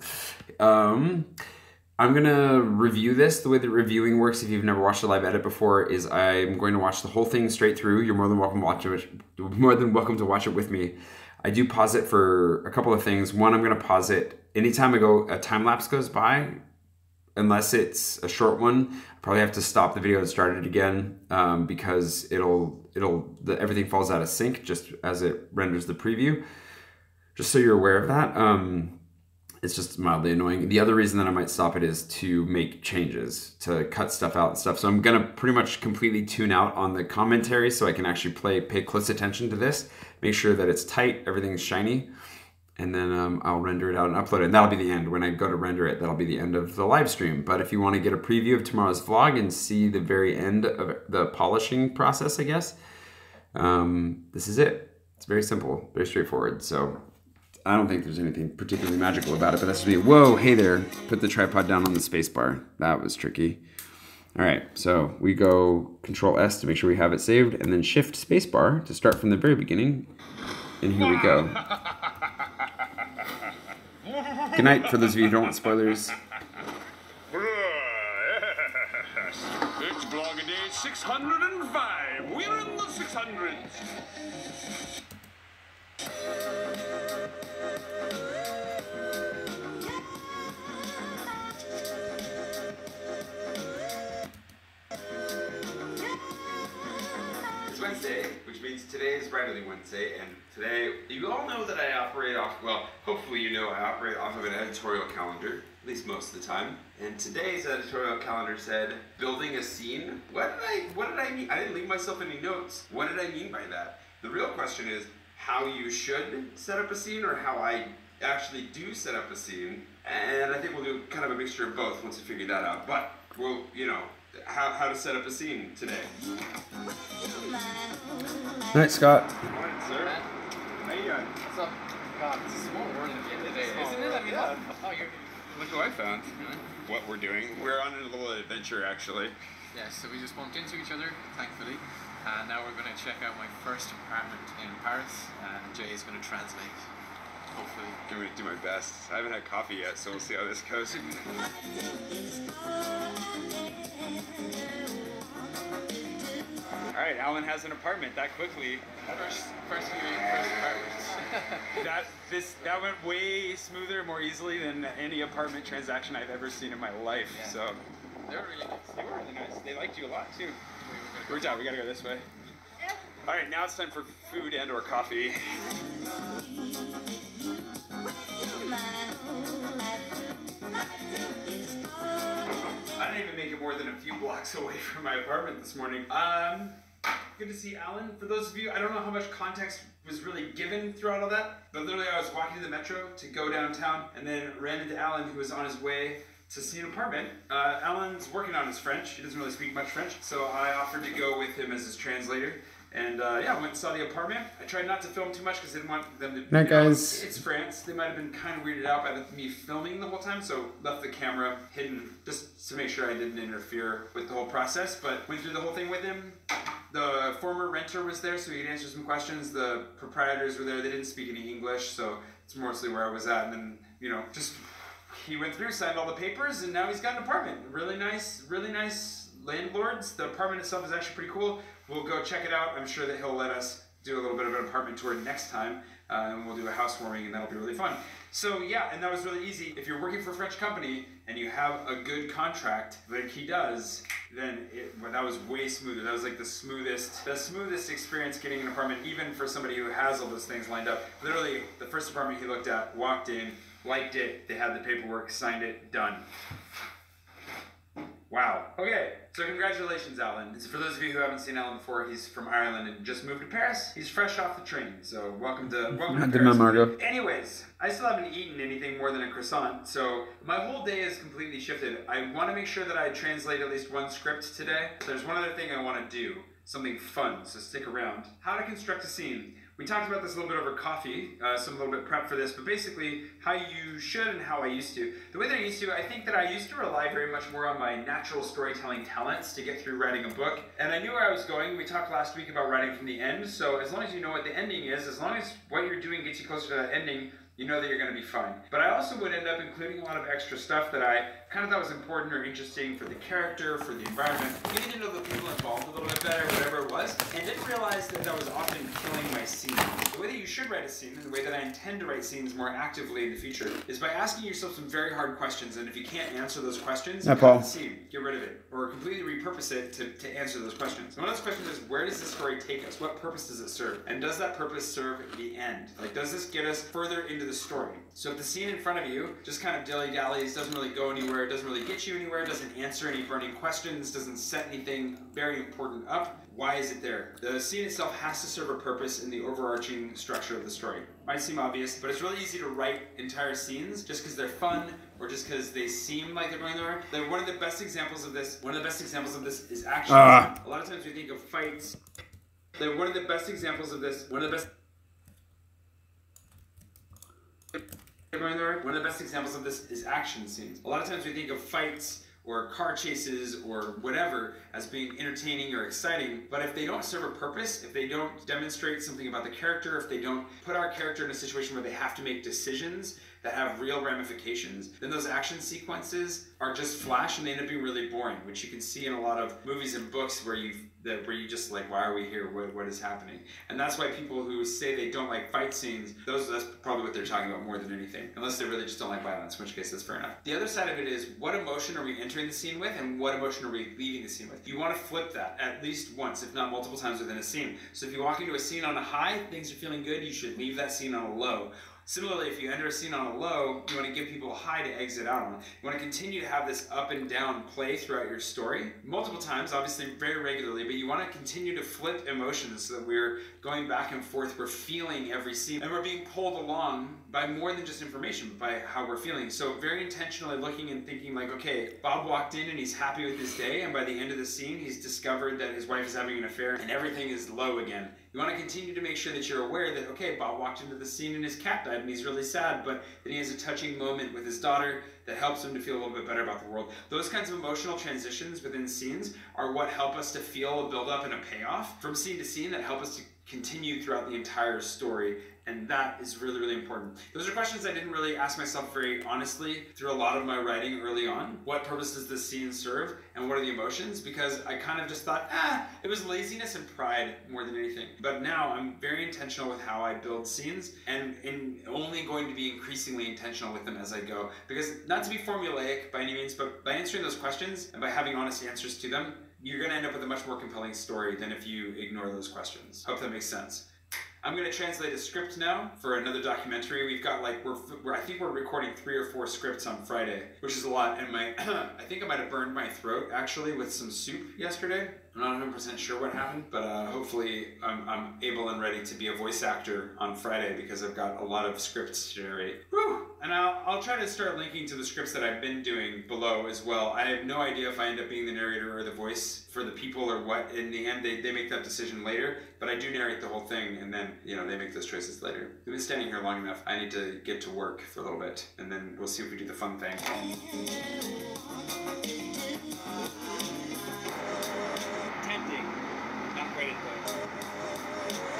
I'm gonna review this. The way that reviewing works, if you've never watched a live edit before, is I'm going to watch the whole thing straight through. You're more than welcome to watch it. More than welcome to watch it with me. I do pause it for a couple of things. One, I'm gonna pause it anytime a time lapse goes by, unless it's a short one. I probably have to stop the video and start it again because everything falls out of sync just as it renders the preview. Just so you're aware of that. It's just mildly annoying. The other reason that I might stop it is to make changes, to cut stuff out and stuff. So I'm gonna pretty much completely tune out on the commentary so I can actually pay close attention to this, make sure that it's tight, everything's shiny, and then I'll render it out and upload it. And that'll be the end. When I go to render it, that'll be the end of the live stream. But if you wanna get a preview of tomorrow's vlog and see the very end of the polishing process, I guess, this is it. It's very simple, very straightforward. So I don't think there's anything particularly magical about it, but that's just whoa, hey there, put the tripod down on the space bar. That was tricky. All right, so we go Control S to make sure we have it saved, and then Shift space bar to start from the very beginning. And here we go. Good night for those of you who don't want spoilers. It's vlogging day 605. We're in the 600s. It's Wednesday, which means today is Writerly Wednesday, and today, you all know that I operate off, well, hopefully you know I operate off of an editorial calendar, at least most of the time. And today's editorial calendar said, building a scene. What did I mean? I didn't leave myself any notes. What did I mean by that? The real question is how you should set up a scene or how I actually do set up a scene. And I think we'll do kind of a mixture of both once we figure that out. But we'll, how to set up a scene today. All right, Scott. Morning, sir. How you doing? What's up? God, it's a small world at the end of the day, isn't it? I mean, Yeah. oh, Look who I found. What we're doing. We're on a little adventure, actually. yeah, so we just bumped into each other, thankfully. And now we're going to check out my first apartment in Paris, and Jay is going to translate, hopefully. I'm going to do my best. I haven't had coffee yet, so we'll see how this goes. All right, Alan has an apartment that quickly. First apartment. That went way smoother, more easily than any apartment transaction I've ever seen in my life. Yeah. So They were really nice. they were really nice. They liked you a lot too. We We're down. We gotta go this way. All right, now it's time for food and/or coffee. I didn't even make it more than a few blocks away from my apartment this morning. Good to see Alan. For those of you, I don't know how much context was really given throughout all that, but literally I was walking to the metro to go downtown and then ran into Alan, who was on his way to see an apartment. Alan's working on his French. He doesn't really speak much French, so I offered to go with him as his translator. And yeah, I went and saw the apartment. I tried not to film too much because I didn't want them to... Night, guys. It's France. They might have been kind of weirded out by me filming the whole time, so left the camera hidden just to make sure I didn't interfere with the whole process. But went through the whole thing with him. The former renter was there, so he'd answer some questions. The proprietors were there. They didn't speak any English, so it's mostly where I was at. And then, just... He went through, signed all the papers, and now he's got an apartment. Really nice landlords. The apartment itself is actually pretty cool. We'll go check it out. I'm sure that he'll let us do a little bit of an apartment tour next time, and we'll do a housewarming, and that'll be really fun. So yeah, and that was really easy. If you're working for a French company and you have a good contract like he does, then that was way smoother. That was like the smoothest experience getting an apartment, even for somebody who has all those things lined up. Literally, the first apartment he looked at, walked in, liked it, they had the paperwork, signed it, done. Wow. Okay, so congratulations, Alan. For those of you who haven't seen Alan before, he's from Ireland and just moved to Paris. He's fresh off the train, so welcome to Paris. Margot. Anyways, I still haven't eaten anything more than a croissant, so my whole day is completely shifted. I want to make sure that I translate at least one script today. There's one other thing I want to do, something fun, so stick around. How to construct a scene. We talked about this a little bit over coffee, so I'm a little bit prepped for this, but basically how you should and how I used to. The way that I used to, I think that I used to rely very much more on my natural storytelling talents to get through writing a book. And I knew where I was going. We talked last week about writing from the end, so as long as you know what the ending is, as long as what you're doing gets you closer to that ending, you know that you're going to be fine. But I also would end up including a lot of extra stuff that I kind of thought was important or interesting for the character, for the environment, getting to know the people involved a little bit better, whatever it was, and didn't realize that I was often killing my scene. The way that you should write a scene, and the way that I intend to write scenes more actively in the future, is by asking yourself some very hard questions, and if you can't answer those questions, cut the scene, get rid of it, or completely repurpose it to answer those questions. And one of those questions is, where does this story take us? What purpose does it serve? And does that purpose serve the end? Like, does this get us further into the story? So if the scene in front of you just kind of dilly-dallies, doesn't really go anywhere, doesn't really get you anywhere, doesn't answer any burning questions, doesn't set anything very important up, why is it there? The scene itself has to serve a purpose in the overarching structure of the story. Might seem obvious, but it's really easy to write entire scenes just because they're fun or just because they seem like they're going there. One of the best examples of this is action. A lot of times we think of fights. One of the best examples of this is action scenes. A lot of times we think of fights or car chases or whatever as being entertaining or exciting, but if they don't serve a purpose, if they don't demonstrate something about the character, if they don't put our character in a situation where they have to make decisions that have real ramifications, then those action sequences are just flash and they end up being really boring, which you can see in a lot of movies and books where you just like, why are we here? What is happening? And that's why people who say they don't like fight scenes, that's probably what they're talking about more than anything, unless they really just don't like violence, in which case that's fair enough. The other side of it is, what emotion are we entering the scene with and what emotion are we leaving the scene with? You want to flip that at least once, if not multiple times within a scene. So if you walk into a scene on a high, things are feeling good, you should leave that scene on a low. Similarly, if you enter a scene on a low, you want to give people a high to exit out on. You want to continue to have this up and down play throughout your story, multiple times, obviously very regularly, but you want to continue to flip emotions so that we're going back and forth, we're feeling every scene, and we're being pulled along by more than just information, but by how we're feeling. So very intentionally looking and thinking like, okay, Bob walked in and he's happy with his day, and by the end of the scene, he's discovered that his wife is having an affair, and everything is low again. You want to continue to make sure that you're aware that, okay, Bob walked into the scene and his cat died and he's really sad, but then he has a touching moment with his daughter that helps him to feel a little bit better about the world. Those kinds of emotional transitions within scenes are what help us to feel a build-up and a payoff from scene to scene that help us to continue throughout the entire story. And that is really, really important. Those are questions I didn't really ask myself very honestly through a lot of my writing early on. What purpose does this scene serve? And what are the emotions? Because I kind of just thought, it was laziness and pride more than anything. But now I'm very intentional with how I build scenes and only going to be increasingly intentional with them as I go. Because not to be formulaic by any means, but by answering those questions and by having honest answers to them, you're going to end up with a much more compelling story than if you ignore those questions. Hope that makes sense. I'm going to translate a script now for another documentary. We've got like, I think we're recording 3 or 4 scripts on Friday, which is a lot. And I think I might have burned my throat actually with some soup yesterday. I'm not 100% sure what happened, but hopefully I'm able and ready to be a voice actor on Friday because I've got a lot of scripts to generate. Whew! And I'll try to start linking to the scripts that I've been doing below as well. I have no idea if I end up being the narrator or the voice for the people or what. In the end, they make that decision later, but I do narrate the whole thing and then, they make those choices later. We've been standing here long enough. I need to get to work for a little bit and then we'll see if we do the fun thing.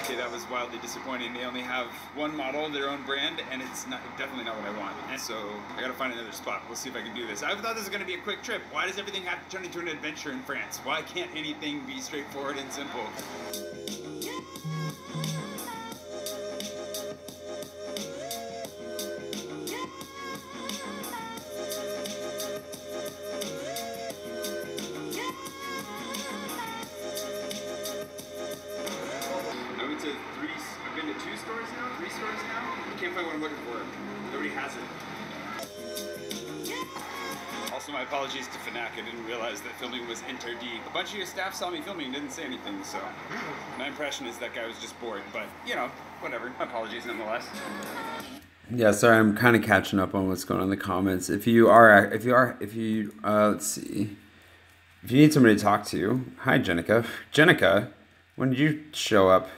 Okay, that was wildly disappointing. They only have one model, their own brand, and it's definitely not what I want. And so I gotta find another spot. We'll see if I can do this. I thought this was gonna be a quick trip. Why does everything have to turn into an adventure in France? Why can't anything be straightforward and simple? I've been to 3 stores now. I can't find what I'm looking for. Nobody has it. Also, my my apologies to Fnac. I didn't realize that filming was Enter D. A bunch of your staff saw me filming and didn't say anything, so my impression is that guy was just bored. But, you know, whatever. My apologies nonetheless. Yeah, sorry, I'm kind of catching up on what's going on in the comments. Let's see. If you need somebody to talk to, hi, Jenica. Jenica, when did you show up?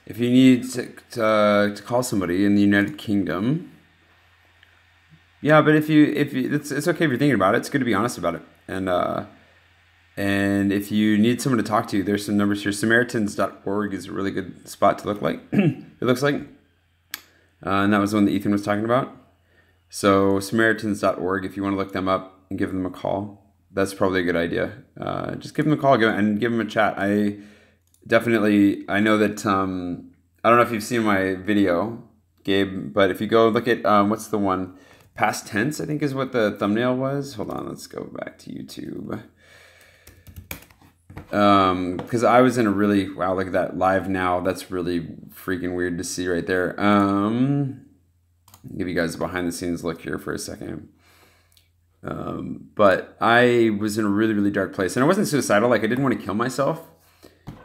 If you need to call somebody in the United Kingdom, yeah, but if you it's okay if you're thinking about it. It's good to be honest about it. And if you need someone to talk to, there's some numbers here. Samaritans.org is a really good spot to look like. It looks like, and that was the one that Ethan was talking about. So Samaritans.org, if you want to look them up and give them a call, that's probably a good idea. Just give them a call and give them a chat. I know that, I don't know if you've seen my video, Gabe, but if you go look at, what's the one? Past tense, I think is what the thumbnail was. Hold on, let's go back to YouTube. Because I was in a really, wow, look at that live now. That's really freaking weird to see right there. Give you guys a behind the scenes look here for a second. But I was in a really, really dark place, and I wasn't suicidal. Like, I didn't want to kill myself.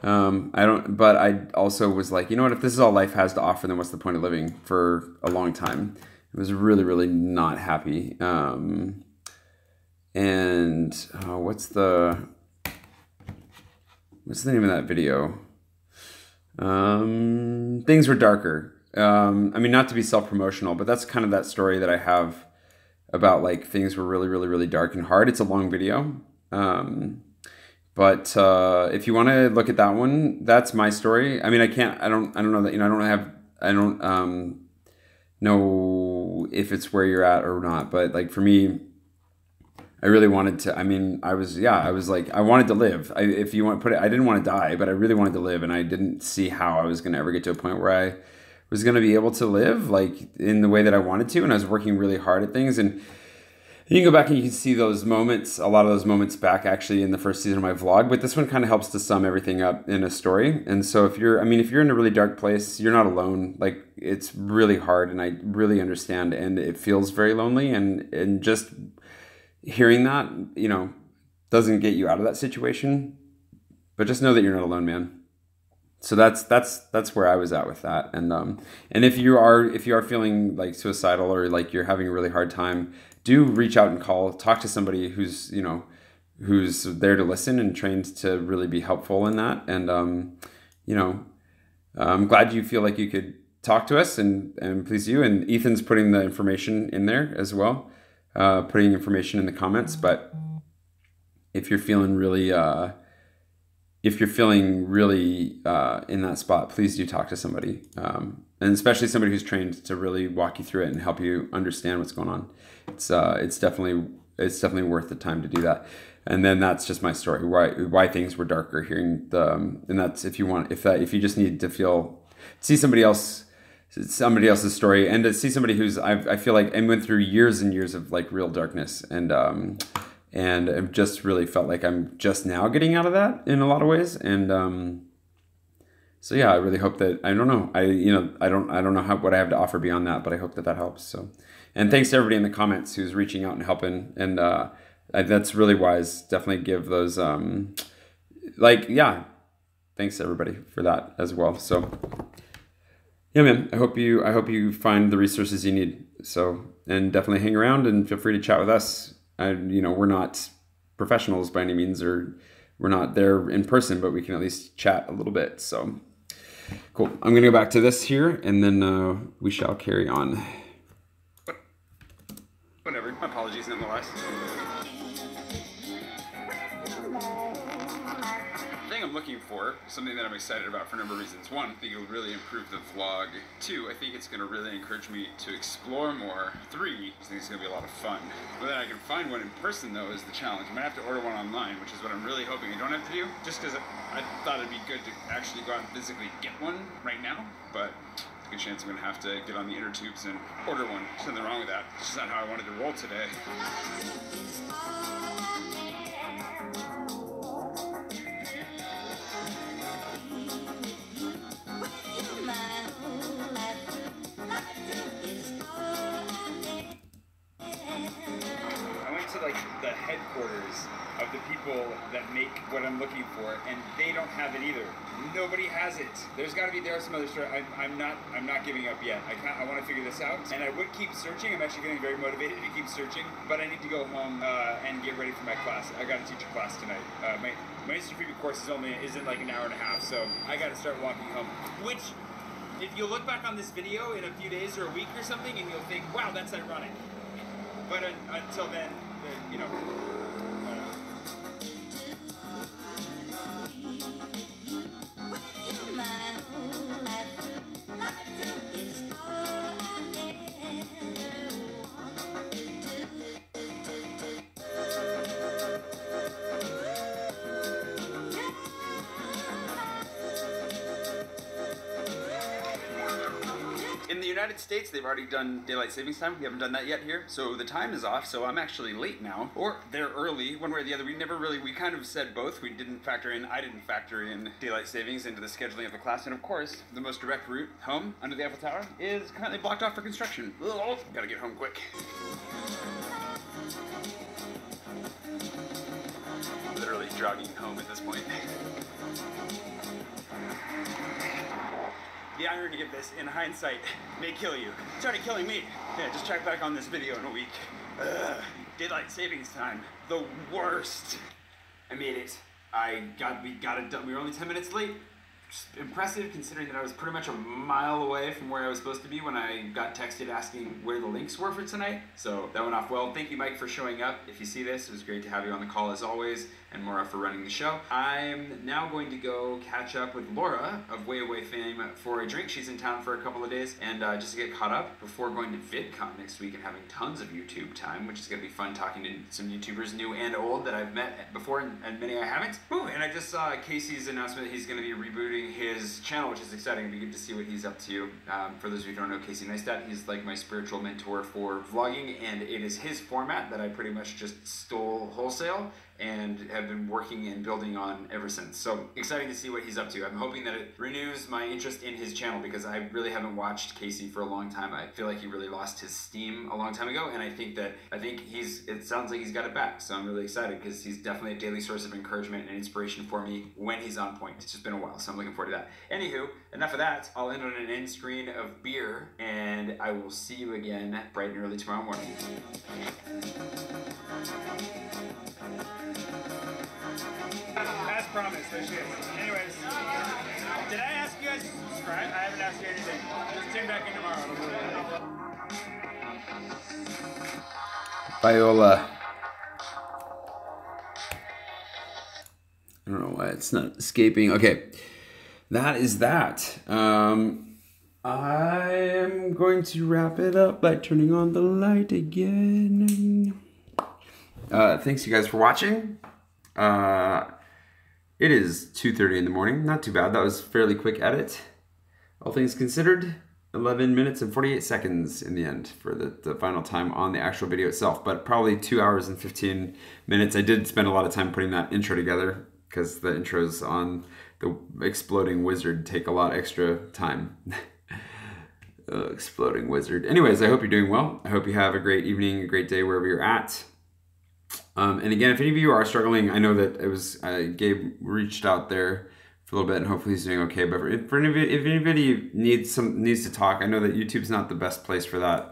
But I also was like, you know what, if this is all life has to offer, then what's the point of living for a long time? I was really, really not happy. What's the name of that video? Things were darker. I mean, not to be self-promotional, but that's kind of that story that I have about, like, things were really, really, really dark and hard. It's a long video. But if you want to look at that one, that's my story. I mean, I don't know that, you know, I don't know if it's where you're at or not, but, like, for me, I really wanted to, I mean, I was like, I wanted to live. If you want to put it, I didn't want to die, but I really wanted to live, and I didn't see how I was going to ever get to a point where I was going to be able to live, like, in the way that I wanted to, and I was working really hard at things. And you can go back and you can see those moments, a lot of those moments back actually in the first season of my vlog, but this one kind of helps to sum everything up in a story. And so if you're in a really dark place, you're not alone. Like, it's really hard, and I really understand, and it feels very lonely, and just hearing that, you know, doesn't get you out of that situation, but just know that you're not alone, man. So that's where I was at with that. And if you are feeling like suicidal, or like you're having a really hard time, do reach out and talk to somebody who's there to listen and trained to really be helpful in that. And I'm glad you feel like you could talk to us, and please do. And Ethan's putting the information in there as well, putting information in the comments. But if you're feeling really in that spot, please do talk to somebody, and especially somebody who's trained to really walk you through it and help you understand what's going on. It's definitely worth the time to do that. And then that's just my story, why things were darker. And that's if you just need to see somebody else's story, and to see somebody who's I feel like I went through years and years of, like, real darkness, and I've just really felt like I'm just now getting out of that in a lot of ways. And so yeah, I really hope that, I don't know, I don't know what I have to offer beyond that, but I hope that helps. So, and thanks to everybody in the comments who's reaching out and helping, and that's really wise. Definitely give those thanks to everybody for that as well. So yeah, man, I hope you find the resources you need. So, and definitely hang around and feel free to chat with us. We're not professionals by any means, or we're not there in person, but we can at least chat a little bit. So cool. I'm going to go back to this here, and then we shall carry on. Whatever. My apologies nonetheless. The thing I'm looking for, something that I'm excited about for a number of reasons. One, I think it'll really improve the vlog. Two, I think it's going to really encourage me to explore more. Three, I think it's going to be a lot of fun. Whether I can find one in person, though, is the challenge. I'm going to have to order one online, which is what I'm really hoping I don't have to do, just because I thought it'd be good to actually go out and physically get one right now. But there's a good chance I'm going to have to get on the inner tubes and order one. There's nothing wrong with that. It's just not how I wanted to roll today. the headquarters of the people that make what I'm looking for, and they don't have it either. Nobody has it. There are some other stores. I'm not giving up yet. I want to figure this out, and I would keep searching. I'm actually getting very motivated to keep searching, but I need to go home and get ready for my class. I got to teach a class tonight. My instant preview course isn't like an hour and a half, so I got to start walking home. Which, if you look back on this video in a few days or a week or something, and you'll think, wow, that's ironic. But until then, you know. In the United States, they've already done daylight savings time. We haven't done that yet here, so the time is off, so I'm actually late now. Or they're early, one way or the other. We kind of said both. I didn't factor in daylight savings into the scheduling of the class, and of course, the most direct route home under the Eiffel Tower is currently blocked off for construction. Ugh, gotta get home quick. Literally jogging home at this point. The irony of this, in hindsight, may kill you. It started killing me. Yeah, just check back on this video in a week. Daylight savings time, the worst. I made it. We got it done. We were only 10 minutes late. Just impressive, considering that I was pretty much a mile away from where I was supposed to be when I got texted asking where the links were for tonight. So that went off well. Thank you, Mike, for showing up. If you see this, it was great to have you on the call as always, and Maura for running the show. I'm now going to go catch up with Laura of Way Away fame for a drink. She's in town for a couple of days, and just to get caught up before going to VidCon next week and having tons of YouTube time, which is going to be fun talking to some YouTubers, new and old, that I've met before and many I haven't. Ooh, and I just saw Casey's announcement that he's going to be rebooting his channel, which is exciting. It'd be good to see what he's up to. For those of you who don't know Casey Neistat, he's like my spiritual mentor for vlogging, and it is his format that I pretty much just stole wholesale and have been working and building on ever since. So exciting to see what he's up to. I'm hoping that it renews my interest in his channel, because I really haven't watched Casey for a long time. I feel like he really lost his steam a long time ago, and I think it sounds like he's got it back. So I'm really excited, because he's definitely a daily source of encouragement and inspiration for me when he's on point. It's just been a while, so I'm looking forward to that. Anywho, enough of that. I'll end on an end screen of beer, and I will see you again bright and early tomorrow morning. As promised, there she is. Anyways, did I ask you guys to subscribe? I haven't asked you anything. Just tune back in tomorrow. Viola. I don't know why it's not escaping. Okay, that is that. I am going to wrap it up by turning on the light again. Thanks you guys for watching. It is 2:30 in the morning. Not too bad. That was a fairly quick edit. All things considered, 11 minutes and 48 seconds in the end for the final time on the actual video itself, but probably 2 hours and 15 minutes. I did spend a lot of time putting that intro together, because the intros on the Exploding Wizard take a lot extra time. Exploding Wizard. Anyways, I hope you're doing well. I hope you have a great evening, a great day wherever you're at. And again, if any of you are struggling, I know that it was Gabe reached out there for a little bit, and hopefully he's doing okay. But if anybody needs to talk, I know that YouTube's not the best place for that.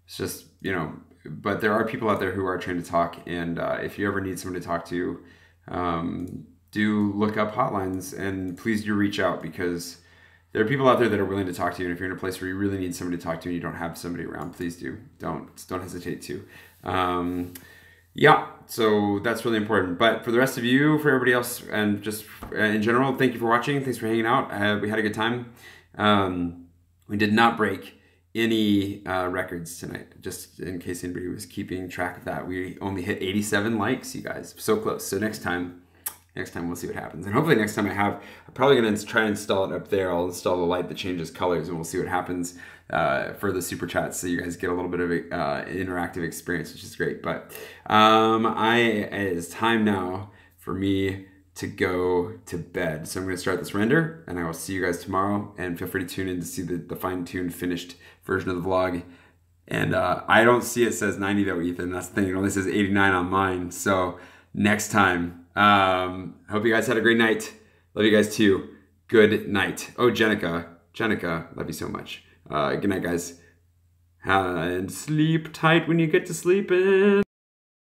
It's just, you know, but there are people out there who are trying to talk, and if you ever need someone to talk to, do look up hotlines, and please do reach out, because there are people out there that are willing to talk to you. And if you're in a place where you really need somebody to talk to and you don't have somebody around, please don't hesitate to. Yeah, so that's really important. But for the rest of you, for everybody else, and just in general, thank you for watching. Thanks for hanging out. We had a good time. We did not break any records tonight, just in case anybody was keeping track of that. We only hit 87 likes, you guys. So close. So next time we'll see what happens. And hopefully next time I'm probably going to try and install it up there. I'll install the light that changes colors, and we'll see what happens for the super chats, so you guys get a little bit of interactive experience, which is great. But it's time now for me to go to bed. So I'm going to start this render, and I will see you guys tomorrow. And feel free to tune in to see the fine-tuned, finished version of the vlog And I don't see it says 90 though, Ethan. That's the thing. It only says 89 on mine. So next time, hope you guys had a great night. Love you guys too. Good night. Oh, Jenica, love you so much. Good night, guys. And sleep tight when you get to sleeping.